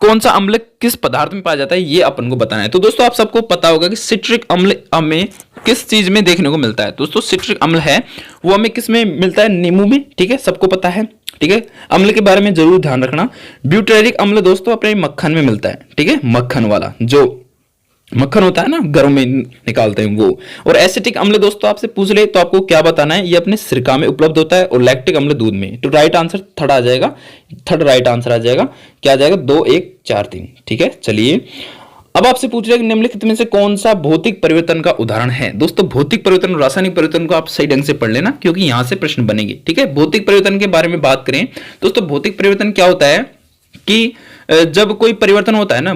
कौन सा अम्ल किस पदार्थ में पाया जाता है ये अपन को बताना है। तो दोस्तों आप सबको पता होगा कि सिट्रिक अम्ल हमें किस चीज में देखने को मिलता है? दोस्तों सिट्रिक अम्ल है वो हमें किस में मिलता है? नींबू में। ठीक है, सबको पता है। ठीक है, अम्ल के बारे में जरूर ध्यान रखना। ब्यूटेरिक अम्ल दोस्तों अपने मक्खन में मिलता है। ठीक है, मक्खन वाला जो मक्खन होता है ना, घरों में निकालते हैं वो। और एसिटिक अम्ल दोस्तों आपसे पूछ ले तो आपको क्या बताना है? ये अपने सिरका में उपलब्ध होता है और लैक्टिक अम्ल दूध में। तो राइट आंसर थर्ड आ जाएगा, थर्ड राइट आंसर आ जाएगा। क्या आ जाएगा? 2 1 4 3। ठीक है, चलिए अब आपसे पूछ रहे हैं कि निम्नलिखित में से कौन सा भौतिक परिवर्तन का उदाहरण है? दोस्तों भौतिक परिवर्तन और रासायनिक परिवर्तन को आप सही ढंग से पढ़ लेना, क्योंकि यहां से प्रश्न बनेंगे। ठीक है, भौतिक परिवर्तन के बारे में बात करें दोस्तों, भौतिक परिवर्तन क्या होता है कि जब कोई परिवर्तन होता है ना,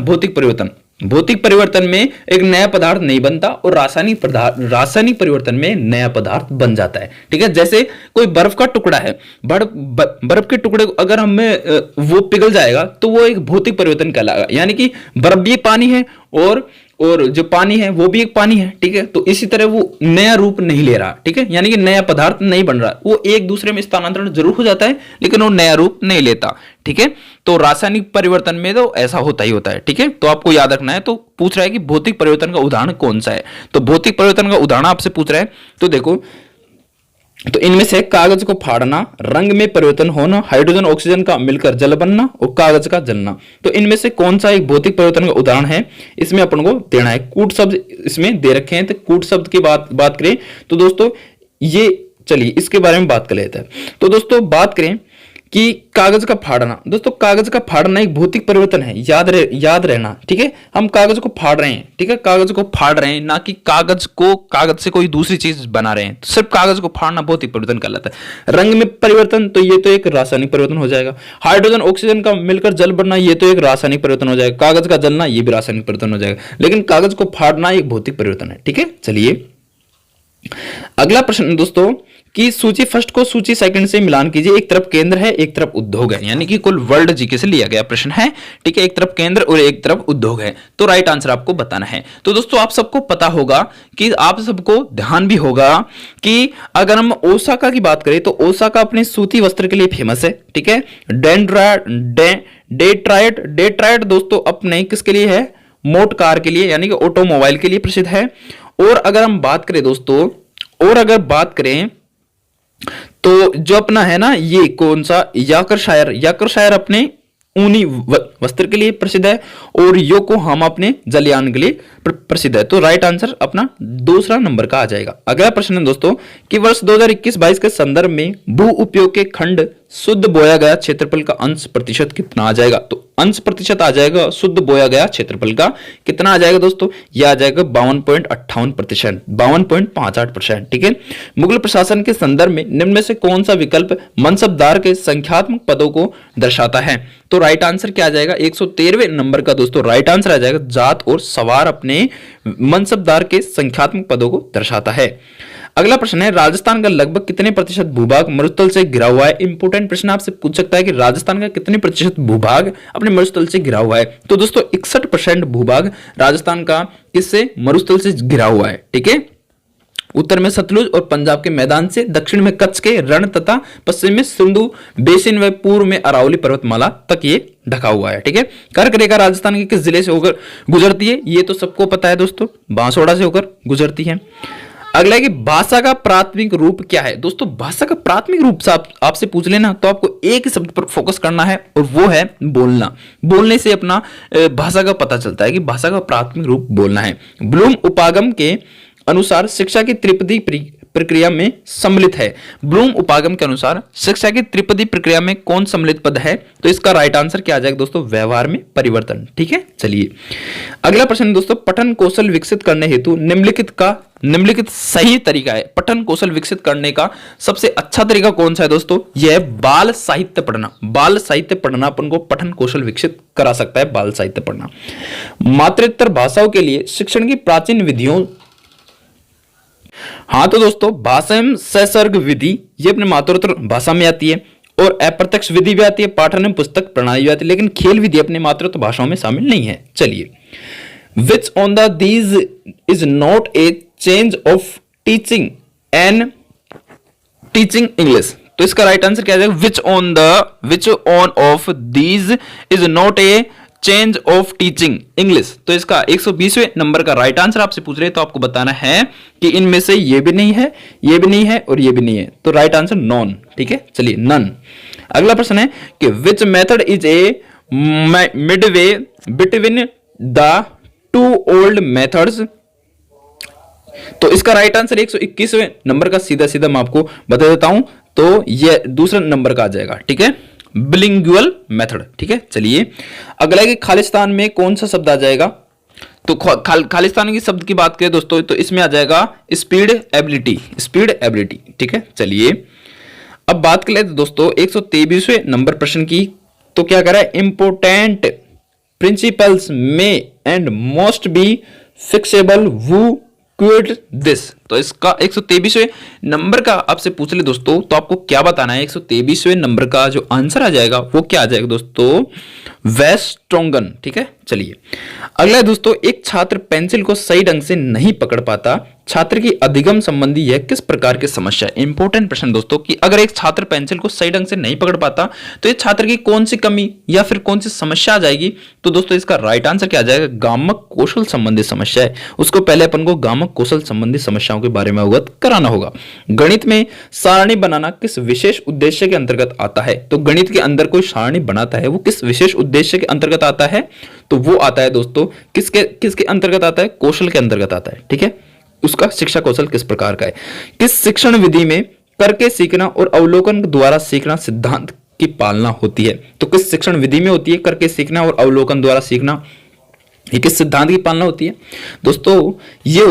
भौतिक परिवर्तन में एक नया पदार्थ नहीं बनता और रासायनिक परिवर्तन में नया पदार्थ बन जाता है। ठीक है, जैसे कोई बर्फ का टुकड़ा है, बर्फ के टुकड़े को अगर हमें वो पिघल जाएगा तो वो एक भौतिक परिवर्तन कहलाएगा, यानी कि बर्फ भी पानी है और जो पानी है वो भी एक पानी है। ठीक है, तो इसी तरह वो नया रूप नहीं ले रहा। ठीक है, यानी कि नया पदार्थ नहीं बन रहा, वो एक दूसरे में स्थानांतरण जरूर हो जाता है लेकिन वो नया रूप नहीं लेता। ठीक है, तो रासायनिक परिवर्तन में तो ऐसा होता ही होता है। ठीक है, तो आपको याद रखना है। तो पूछ रहा है कि भौतिक परिवर्तन का उदाहरण कौन सा है? तो भौतिक परिवर्तन का उदाहरण आपसे पूछ रहा है, तो देखो, तो इनमें से कागज को फाड़ना, रंग में परिवर्तन होना, हाइड्रोजन ऑक्सीजन का मिलकर जल बनना और कागज का जलना। तो इनमें से कौन सा एक भौतिक परिवर्तन का उदाहरण है? इसमें अपन को देना है। कूट शब्द इसमें दे रखे हैं, तो कूट शब्द की बात करें तो दोस्तों ये, चलिए इसके बारे में बात कर लेते हैं। तो दोस्तों बात करें कि कागज का फाड़ना, दोस्तों कागज का फाड़ना एक भौतिक परिवर्तन है, याद रहना। ठीक है, हम कागज को फाड़ रहे हैं। ठीक है, कागज को फाड़ रहे हैं, ना कि कागज से कोई दूसरी चीज बना रहे हैं। तो सिर्फ कागज को फाड़ना भौतिक परिवर्तन कहलाता है। रंग में परिवर्तन, तो ये तो एक रासायनिक परिवर्तन हो जाएगा। हाइड्रोजन ऑक्सीजन का मिलकर जल बनना, ये तो एक रासायनिक परिवर्तन हो जाएगा। कागज का जलना, ये भी रासायनिक परिवर्तन हो जाएगा, लेकिन कागज को फाड़ना एक भौतिक परिवर्तन है। ठीक है, चलिए अगला प्रश्न दोस्तों कि सूची फर्स्ट को सूची सेकंड से मिलान कीजिए। एक तरफ केंद्र है, एक तरफ उद्योग है, यानी कि कुल वर्ल्ड जीके से लिया गया प्रश्न है। ठीक है, एक तरफ केंद्र और एक तरफ उद्योग है, तो राइट आंसर आपको बताना है। तो दोस्तों आप सबको पता होगा कि आप सबको ध्यान भी होगा कि अगर हम ओसाका की बात करें तो ओसाका अपने सूती वस्त्र के लिए फेमस है। ठीक है, डेट्रायड दोस्तों अपने किसके लिए है? मोटर कार के लिए, यानी कि ऑटोमोबाइल के लिए प्रसिद्ध है। और अगर हम बात करें दोस्तों, और अगर बात करें तो जो अपना है ना, ये कौन सा, याकरशायर अपने ऊनी वस्त्र के लिए प्रसिद्ध है और योकोहामा अपने जलयान के लिए प्रसिद्ध है। तो राइट आंसर अपना दूसरा नंबर का आ जाएगा। अगला प्रश्न है दोस्तों कि वर्ष 2021-22 के संदर्भ में भू उपयोग के खंड शुद्ध बोया गया क्षेत्रफल का अंश प्रतिशत कितना आ जाएगा? तो अंश प्रतिशत आ जाएगा शुद्ध बोया गया क्षेत्रफल का कितना आ जाएगा दोस्तों? यह आ जाएगा 52.58%, 52.58%। ठीक है, मुगल प्रशासन के संदर्भ में निम्न में से कौन सा विकल्प मनसबदार के संख्यात्मक पदों को दर्शाता है? तो राइट आंसर क्या आ जाएगा? 113वें नंबर का दोस्तों राइट आंसर आ जाएगा। जात और सवार अपने मनसबदार के संख्यात्मक पदों को दर्शाता है। अगला प्रश्न है राजस्थान का लगभग कितने प्रतिशत भूभाग मरुस्थल से घिरा हुआ है? इंपोर्टेंट प्रश्न आपसे पूछ सकता है कि राजस्थान का कितने प्रतिशत भूभाग अपने मरुस्थल से घिरा हुआ है? तो दोस्तों 61% भूभाग राजस्थान का किससे? मरुस्थल से घिरा हुआ है। ठीक है, उत्तर में सतलुज और पंजाब के मैदान से, दक्षिण में कच्छ के रण तथा पश्चिम में सिंधु बेसिन व पूर्व में अरावली पर्वतमाला तक ये ढका हुआ है। ठीक है, कर्क रेखा राजस्थान के किस जिले से होकर गुजरती है? ये तो सबको पता है दोस्तों, बांसवाड़ा से होकर गुजरती है। अगला है कि भाषा का प्राथमिक रूप क्या है? दोस्तों भाषा का प्राथमिक रूप से आपसे पूछ लेना तो आपको एक ही शब्द पर फोकस करना है और वो है बोलना। बोलने से अपना भाषा का पता चलता है कि भाषा का प्राथमिक रूप बोलना है। ब्लूम उपागम के अनुसार शिक्षा की त्रिपदी प्रक्रिया में सम्मिलित है। ब्लूम उपागम के अनुसार शिक्षा की त्रिपदी प्रक्रिया में कौन सम्मिलित पद है? तो इसका राइट आंसर क्या आ जाएगा दोस्तों? व्यवहार में परिवर्तन। ठीक है, चलिए अगला प्रश्न दोस्तों, पठन कौशल विकसित करने हेतु निम्नलिखित सही तरीका है। पठन कौशल विकसित करने का सबसे अच्छा तरीका कौन सा है दोस्तों? यह है बाल साहित्य पढ़ना। बाल साहित्य पढ़ना अपन को पठन कौशल विकसित करा सकता है, बाल साहित्य पढ़ना। मातृत्तर भाषाओं के लिए शिक्षण की प्राचीन विधियों, हाँ तो दोस्तों भाषा एवं ससर्ग विधि ये अपने मातृत्तर भाषा में आती है, और अप्रत्यक्ष विधि भी आती है, पाठन एवं पुस्तक प्रणाली भी आती है, लेकिन खेल विधि अपने मातृत्व भाषाओं में शामिल नहीं है। चलिए, which on the these is not a change of teaching and teaching English? तो इसका राइट आंसर क्या जाएगा? which on of these is not a change of teaching English. तो इसका 120वें नंबर का राइट आंसर आपसे पूछ रहे हैं, तो आपको बताना है कि इनमें से ये भी नहीं है, ये भी नहीं है और ये भी नहीं है। तो राइट आंसर नॉन। ठीक है, चलिए नन। अगला प्रश्न है कि which method is a Midway between the two old methods? तो इसका राइट आंसर 121वें नंबर का सीधा सीधा मैं आपको बता देता हूं, तो यह दूसरा नंबर का आ जाएगा। ठीक है, बिलिंगुअल मेथड। ठीक है, चलिए अगला है कि खालिस्तान में कौन सा शब्द आ जाएगा? तो खालिस्तान की शब्द की बात करें दोस्तों, तो इसमें आ जाएगा स्पीड एबिलिटी, स्पीड एबिलिटी। ठीक है, चलिए अब बात कर लेते दोस्तों 123वें नंबर प्रश्न की। तो क्या कह रहा है? इंपोर्टेंट प्रिंसिपल्स में and most be fixable woo quid this. तो इसका 123वें नंबर का आपसे पूछ ले दोस्तों, तो आपको क्या बताना है? 123वें नंबर का जो आंसर आ जाएगा वो क्या आ जाएगा दोस्तों? वेस्ट्रोंगन। ठीक है, चलिए अगला है दोस्तों, एक छात्र पेंसिल को सही ढंग से नहीं पकड़ पाता, छात्र की अधिगम संबंधी यह किस प्रकार की समस्या है? इंपॉर्टेंट प्रश्न दोस्तों, कि अगर एक छात्र पेंसिल को सही ढंग से नहीं पकड़ पाता तो ये छात्र की कौन सी कमी या फिर कौन सी समस्या आ जाएगी? तो दोस्तों इसका राइट आंसर क्या आ जाएगा? गामक कौशल संबंधी समस्या है। उसको पहले अपन को गामक कौशल संबंधी समस्याओं के बारे में अवगत कराना होगा। गणित में सारणी बनाना किस विशेष उद्देश्य के अंतर्गत आता है? तो गणित के अंदर कोई सारणी बनाता है वो किस विशेष उद्देश्य के अंतर्गत आता है? तो वो आता है दोस्तों किसके अंतर्गत आता है? कौशल के अंतर्गत आता है। ठीक है, उसका शिक्षा कौशल किस प्रकार का है? किस शिक्षण विधि में करके सीखना और अवलोकन द्वारा सीखना सिद्धांत की पालना होती है? तो किस शिक्षण विधि में होती है करके सीखना और अवलोकन द्वारा सीखना? ये किस सिद्धांत की पालना होती है दोस्तों? ये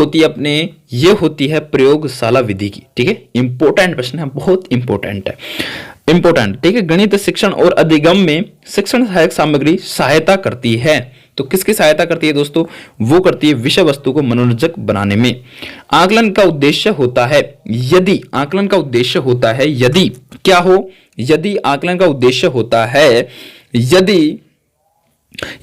होती है प्रयोगशाला विधि की। ठीक है, इंपॉर्टेंट प्रश्न है, बहुत इंपॉर्टेंट है, इंपॉर्टेंट। ठीक है, गणित शिक्षण और अधिगम में शिक्षण सहायक सामग्री सहायता करती है। तो किसकी सहायता करती है दोस्तों? वो करती है विषय वस्तु को मनोरंजक बनाने में। आकलन का उद्देश्य होता है यदि आकलन का उद्देश्य होता है यदि क्या हो? यदि आकलन का उद्देश्य होता है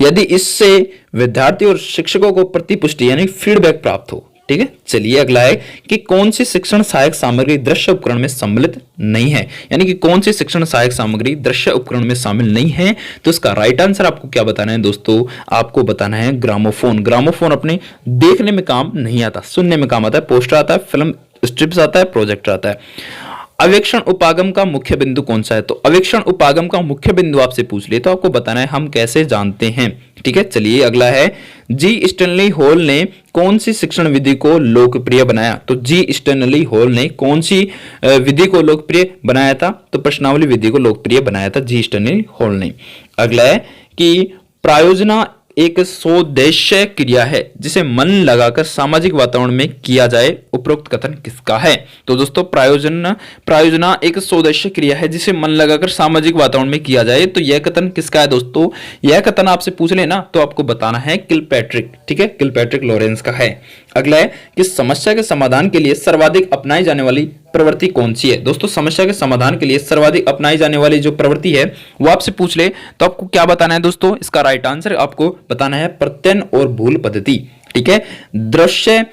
यदि इससे विद्यार्थी और शिक्षकों को प्रतिपुष्टि यानी फीडबैक प्राप्त हो। ठीक है, चलिए अगला है कि कौन सी शिक्षण सहायक सामग्री दृश्य उपकरण में सम्मिलित नहीं है? यानी कि कौन सी शिक्षण सहायक सामग्री दृश्य उपकरण में शामिल नहीं है? तो इसका राइट आंसर आपको क्या बताना है दोस्तों? आपको बताना है ग्रामोफोन। ग्रामोफोन अपने देखने में काम नहीं आता, सुनने में काम आता है। पोस्टर आता है, फिल्म स्ट्रिप्स आता है, प्रोजेक्टर आता है। अवेक्षण उपागम का मुख्य बिंदु कौन सा है? तो अवेक्षण उपागम का मुख्य बिंदु आपसे पूछ ले तो आपको बताना है हम कैसे जानते हैं। ठीक है, चलिए अगला है, जी स्टैनली हॉल ने कौन सी शिक्षण विधि को लोकप्रिय बनाया? तो जी स्टैनली हॉल ने कौन सी विधि को लोकप्रिय बनाया था? तो प्रश्नावली विधि को लोकप्रिय बनाया था जी स्टैनली हॉल ने। अगला है कि प्रायोजना एक स्वोद्देश्य क्रिया है जिसे मन लगाकर सामाजिक वातावरण में किया जाए, उपरोक्त कथन किसका है? तो दोस्तों प्रायोजना एक स्वोद्देश्य क्रिया है जिसे मन लगाकर सामाजिक वातावरण में किया जाए। तो यह कथन किसका है दोस्तों? यह कथन आपसे पूछ लेना तो आपको बताना है किलपैट्रिक। ठीक है, किलपैट्रिक लॉरेंस का है। अगला है कि समस्या के समाधान के लिए सर्वाधिक अपनाई जाने वाली प्रवृत्ति कौन सी है? दोस्तों समस्या के समाधान के लिए सर्वाधिक अपनाई जाने वाली जो प्रवृत्ति है वो आपसे पूछ ले तो आपको क्या बताना है दोस्तों? इसका राइट आंसर आपको बताना है प्रत्ययन और भूल पद्धति। ठीक है, दृश्य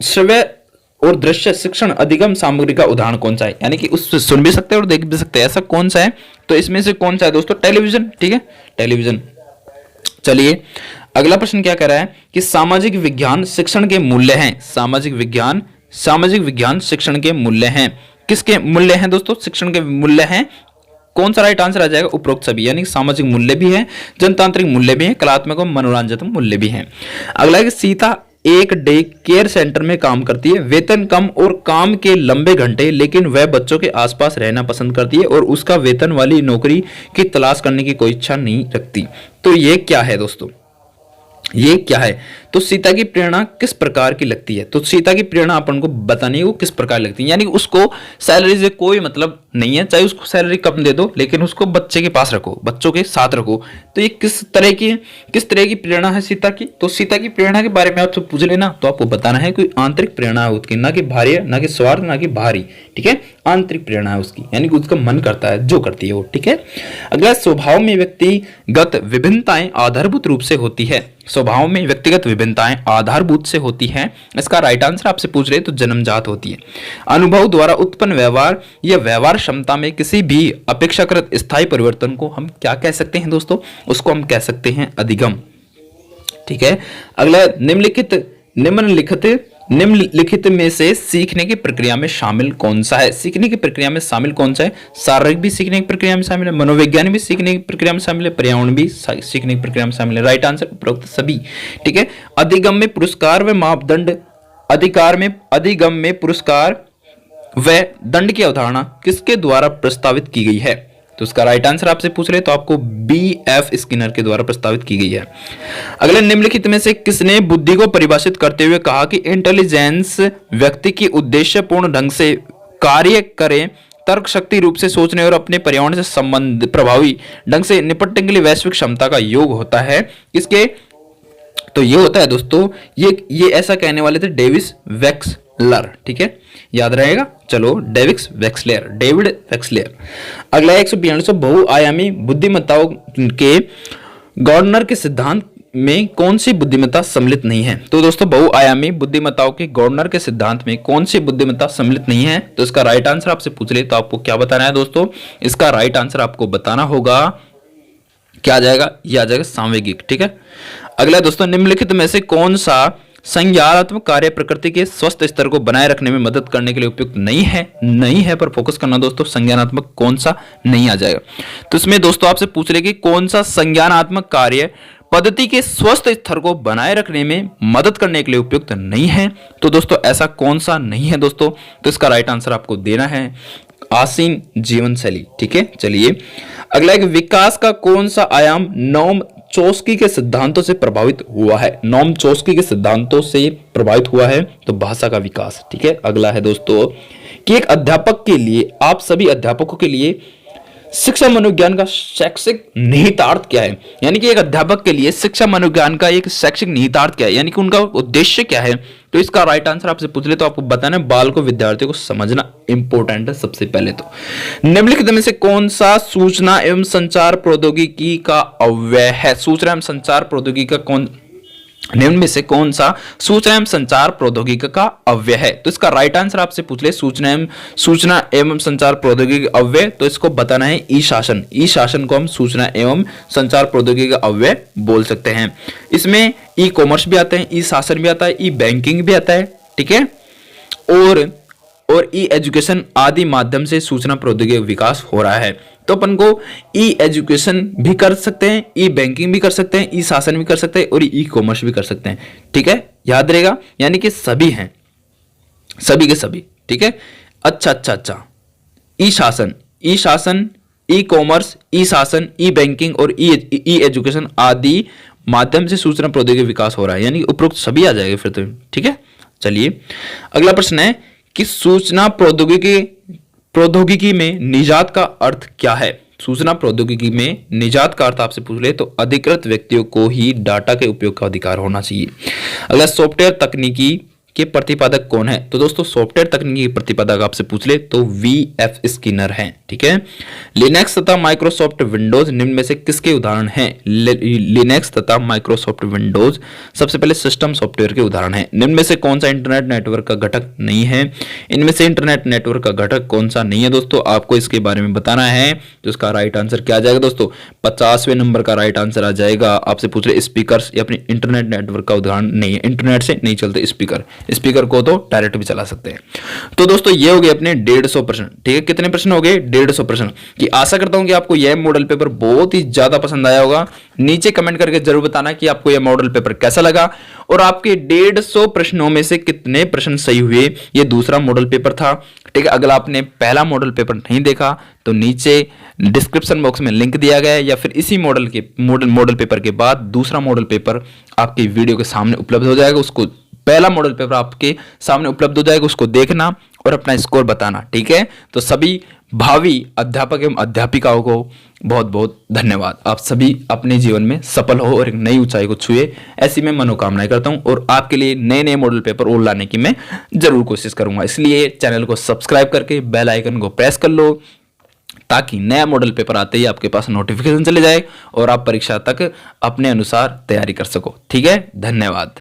श्रव्य और दृश्य शिक्षण अधिगम सामग्री का उदाहरण कौन सा है? यानी कि उससे सुन भी सकते हैं और देख भी सकते हैं, ऐसा कौन सा है? तो इसमें से कौन सा है दोस्तों? टेलीविजन। ठीक है, टेलीविजन। चलिए अगला प्रश्न क्या कह रहा है कि सामाजिक विज्ञान शिक्षण के मूल्य हैं। सामाजिक विज्ञान शिक्षण के मूल्य हैं। किसके मूल्य हैं दोस्तों? शिक्षण के मूल्य हैं। कौन सा राइट आंसर आ जाएगा? उपरोक्त सभी, यानी सामाजिक मूल्य भी है, जनतांत्रिक मूल्य भी है, कलात्मक और मनोरंजन मूल्य भी है। अगला है कि एक डे केयर सेंटर में काम करती है, वेतन कम और काम के लंबे घंटे, लेकिन वह बच्चों के आसपास रहना पसंद करती है और उसका वेतन वाली नौकरी की तलाश करने की कोई इच्छा नहीं रखती। तो ये क्या है दोस्तों, ये क्या है? तो सीता की प्रेरणा किस प्रकार की लगती है? तो सीता की प्रेरणा अपन को बतानी है वो किस प्रकार लगती है, यानी कि उसको सैलरी से कोई मतलब नहीं है, चाहे उसको सैलरी कम दे दो लेकिन उसको बच्चे के पास रखो, बच्चों के साथ रखो। तो ये किस तरह की प्रेरणा है सीता की? तो सीता की प्रेरणा के बारे में आपसे पूछ लेना तो आपको बताना है कोई आंतरिक प्रेरणा है उसकी, ना कि भारी, ना कि स्वार्थ, ना कि भारी, ठीक है। आंतरिक प्रेरणा है उसकी, यानी कि उसका मन करता है जो करती है वो, ठीक है। अगला, स्वभाव में व्यक्तिगत विभिन्नताएं आधारभूत रूप से होती है। स्वभाव में व्यक्तिगत विभिन्नताएं आधारभूत से होती हैं। इसका राइट आंसर आपसे पूछ रहे तो जन्मजात होती है। अनुभव द्वारा उत्पन्न व्यवहार या व्यवहार क्षमता में किसी भी अपेक्षाकृत स्थायी परिवर्तन को हम क्या कह सकते हैं दोस्तों? उसको हम कह सकते हैं अधिगम, ठीक है। अगला, निम्नलिखित में से सीखने की प्रक्रिया में शामिल कौन सा है? सीखने की प्रक्रिया में शामिल कौन सा है? शारीरिक भी सीखने की प्रक्रिया में शामिल है, मनोवैज्ञानिक भी सीखने की प्रक्रिया में शामिल है, पर्यावरण भी सीखने की प्रक्रिया में शामिल है। राइट आंसर उपरोक्त सभी, ठीक है। अधिगम में पुरस्कार व मापदंड, अधिगम में पुरस्कार व दंड की अवधारणा किसके द्वारा प्रस्तावित की गई है? तो इसका राइट आंसर आपसे पूछ रहे तो आपको B.F. स्किनर के द्वारा प्रस्तावित की गई है। अगले, निम्नलिखित में से किसने बुद्धि को परिभाषित करते हुए कहा कि इंटेलिजेंस व्यक्ति की उद्देश्यपूर्ण ढंग से कार्य करे, तर्क शक्ति रूप से सोचने और अपने पर्यावरण से संबंध प्रभावी ढंग से निपटने के लिए वैश्विक क्षमता का योग होता है? किसके? तो ये होता है दोस्तों, ये ऐसा कहने वाले थे डेविस वेक्सलर, ठीक है, याद रहेगा। चलो, डेविड वेक्सलर। अगला, 142 बहुआयामी बुद्धिमत्ताओं के गॉर्डनर के सिद्धांत में कौन सी बुद्धिमत्ता सम्मिलित नहीं है? तो दोस्तों, बहुआयामी बुद्धिमत्ताओं के गॉर्डनर के सिद्धांत में कौन सी बुद्धिमत्ता सम्मिलित नहीं है? तो इसका राइट आंसर आपसे पूछ ले तो आपको क्या बताना है दोस्तों? इसका राइट आंसर आपको बताना होगा, क्या आ जाएगा? ये आ जाएगा सांवेगिक, ठीक है। अगला दोस्तों, निम्नलिखित में से कौन सा संज्ञानात्मक कार्य प्रकृति के स्वस्थ स्तर को बनाए रखने में मदद करने के लिए उपयुक्त नहीं है पर फोकस करना दोस्तों, संज्ञानात्मक कौन सा नहीं आ जाएगा। तो इसमें दोस्तों आपसे पूछ रहे कि कौन सा संज्ञानात्मक कार्य पद्धति के स्वस्थ स्तर को बनाए रखने में मदद करने के लिए उपयुक्त नहीं है? तो दोस्तों ऐसा कौन सा नहीं है दोस्तों? तो इसका राइट आंसर आपको देना है आसीन जीवन शैली, ठीक है। चलिए, अगला, एक विकास का कौन सा आयाम नोम चॉम्स्की के सिद्धांतों से प्रभावित हुआ है? नोम चॉम्स्की के सिद्धांतों से प्रभावित हुआ है तो भाषा का विकास, ठीक है। अगला है दोस्तों कि एक अध्यापक के लिए, आप सभी अध्यापकों के लिए शिक्षा मनोविज्ञान का शैक्षिक निहितार्थ क्या है? यानी कि एक अध्यापक के लिए शिक्षा मनोविज्ञान का एक शैक्षिक निहितार्थ क्या है, यानी कि उनका उद्देश्य क्या है? तो इसका राइट आंसर आपसे पूछ ले तो आपको बताना है, बाल को, विद्यार्थियों को समझना इंपॉर्टेंट है सबसे पहले। तो निम्नलिखित में से कौन सा सूचना एवं संचार प्रौद्योगिकी का अव्यय है? सूचना एवं संचार प्रौद्योगिकी का निम्न में से कौन सा सूचना एवं संचार प्रौद्योगिकी का अव्यय है? तो इसका राइट आंसर आपसे पूछ ले, सूचना एवं संचार प्रौद्योगिकी अव्यय, तो इसको बताना है ई शासन। ई शासन को हम सूचना एवं संचार प्रौद्योगिकी का अव्यय बोल सकते हैं। इसमें ई कॉमर्स भी आता है, ई शासन भी आता है, ई बैंकिंग भी आता है, ठीक है, और ई एजुकेशन आदि माध्यम से सूचना प्रौद्योगिकी विकास हो रहा है। तो अपन को ई एजुकेशन भी कर सकते हैं, ई बैंकिंग भी कर सकते हैं, ई शासन भी कर सकते हैं और ई कॉमर्स भी कर सकते हैं, ठीक है, याद रहेगा। यानी कि सभी हैं, सभी के सभी, ठीक है। अच्छा, ई शासन, ई कॉमर्स, ई शासन, ई बैंकिंग और ई एजुकेशन आदि माध्यम से सूचना प्रौद्योगिकी विकास हो रहा है, यानी उपरोक्त सभी आ जाएगा फिर तो, ठीक है। चलिए, अगला प्रश्न है कि सूचना प्रौद्योगिकी में निजात का अर्थ क्या है? सूचना प्रौद्योगिकी में निजात का अर्थ आपसे पूछ ले तो अधिकृत व्यक्तियों को ही डाटा के उपयोग का अधिकार होना चाहिए। अगला, सॉफ्टवेयर तकनीकी के प्रतिपादक कौन है? तो दोस्तों सॉफ्टवेयर तकनीकी के प्रतिपादक आपसे पूछ ले तो V.F. स्किनर हैं, ठीक है। लिनक्स तथा माइक्रोसॉफ्ट विंडोज निम्न में से किसके उदाहरण हैं? लिनक्स तथा माइक्रोसॉफ्ट विंडोज सबसे पहले सिस्टम सॉफ्टवेयर के उदाहरण हैं। निम्न में से कौन सा इंटरनेट नेटवर्क का घटक नहीं है? इनमें से इंटरनेट नेटवर्क का घटक कौन सा नहीं है दोस्तों? आपको इसके बारे में बताना है। तो इसका राइट आंसर क्या आ जाएगा दोस्तों? 50वें नंबर का राइट आंसर आ जाएगा। आपसे पूछ रहे स्पीकर या अपने इंटरनेट नेटवर्क का उदाहरण नहीं है, इंटरनेट से नहीं चलते स्पीकर, स्पीकर को तो डायरेक्ट भी चला सकते हैं। तो दोस्तों ये हो गए अपने 150 प्रश्न। ठीक है, कितने प्रश्न हो गए? 150 प्रश्न की आशा करता हूं कि आपको यह मॉडल पेपर बहुत ही ज्यादा पसंद आया होगा। नीचे कमेंट करके जरूर बताना कि आपको यह मॉडल पेपर कैसा लगा और आपके 150 प्रश्नों में से कितने प्रश्न सही हुए। ये दूसरा मॉडल पेपर था। ठीक है, अगर आपने पहला मॉडल पेपर नहीं देखा तो नीचे डिस्क्रिप्शन बॉक्स में लिंक दिया गया है, या फिर इसी मॉडल पेपर के बाद दूसरा मॉडल पेपर आपकी वीडियो के सामने उपलब्ध हो जाएगा। उसको पहला मॉडल पेपर आपके सामने उपलब्ध हो जाएगा, उसको देखना और अपना स्कोर बताना। ठीक है, तो सभी भावी अध्यापक एवं अध्यापिकाओं को बहुत बहुत धन्यवाद। आप सभी अपने जीवन में सफल हो और एक नई ऊंचाई को छुए, ऐसी मैं मनोकामनाएं करता हूं और आपके लिए नए नए मॉडल पेपर और लाने की मैं जरूर कोशिश करूंगा। इसलिए चैनल को सब्सक्राइब करके बेल आइकन को प्रेस कर लो, ताकि नया मॉडल पेपर आते ही आपके पास नोटिफिकेशन चले जाए और आप परीक्षा तक अपने अनुसार तैयारी कर सको। ठीक है, धन्यवाद।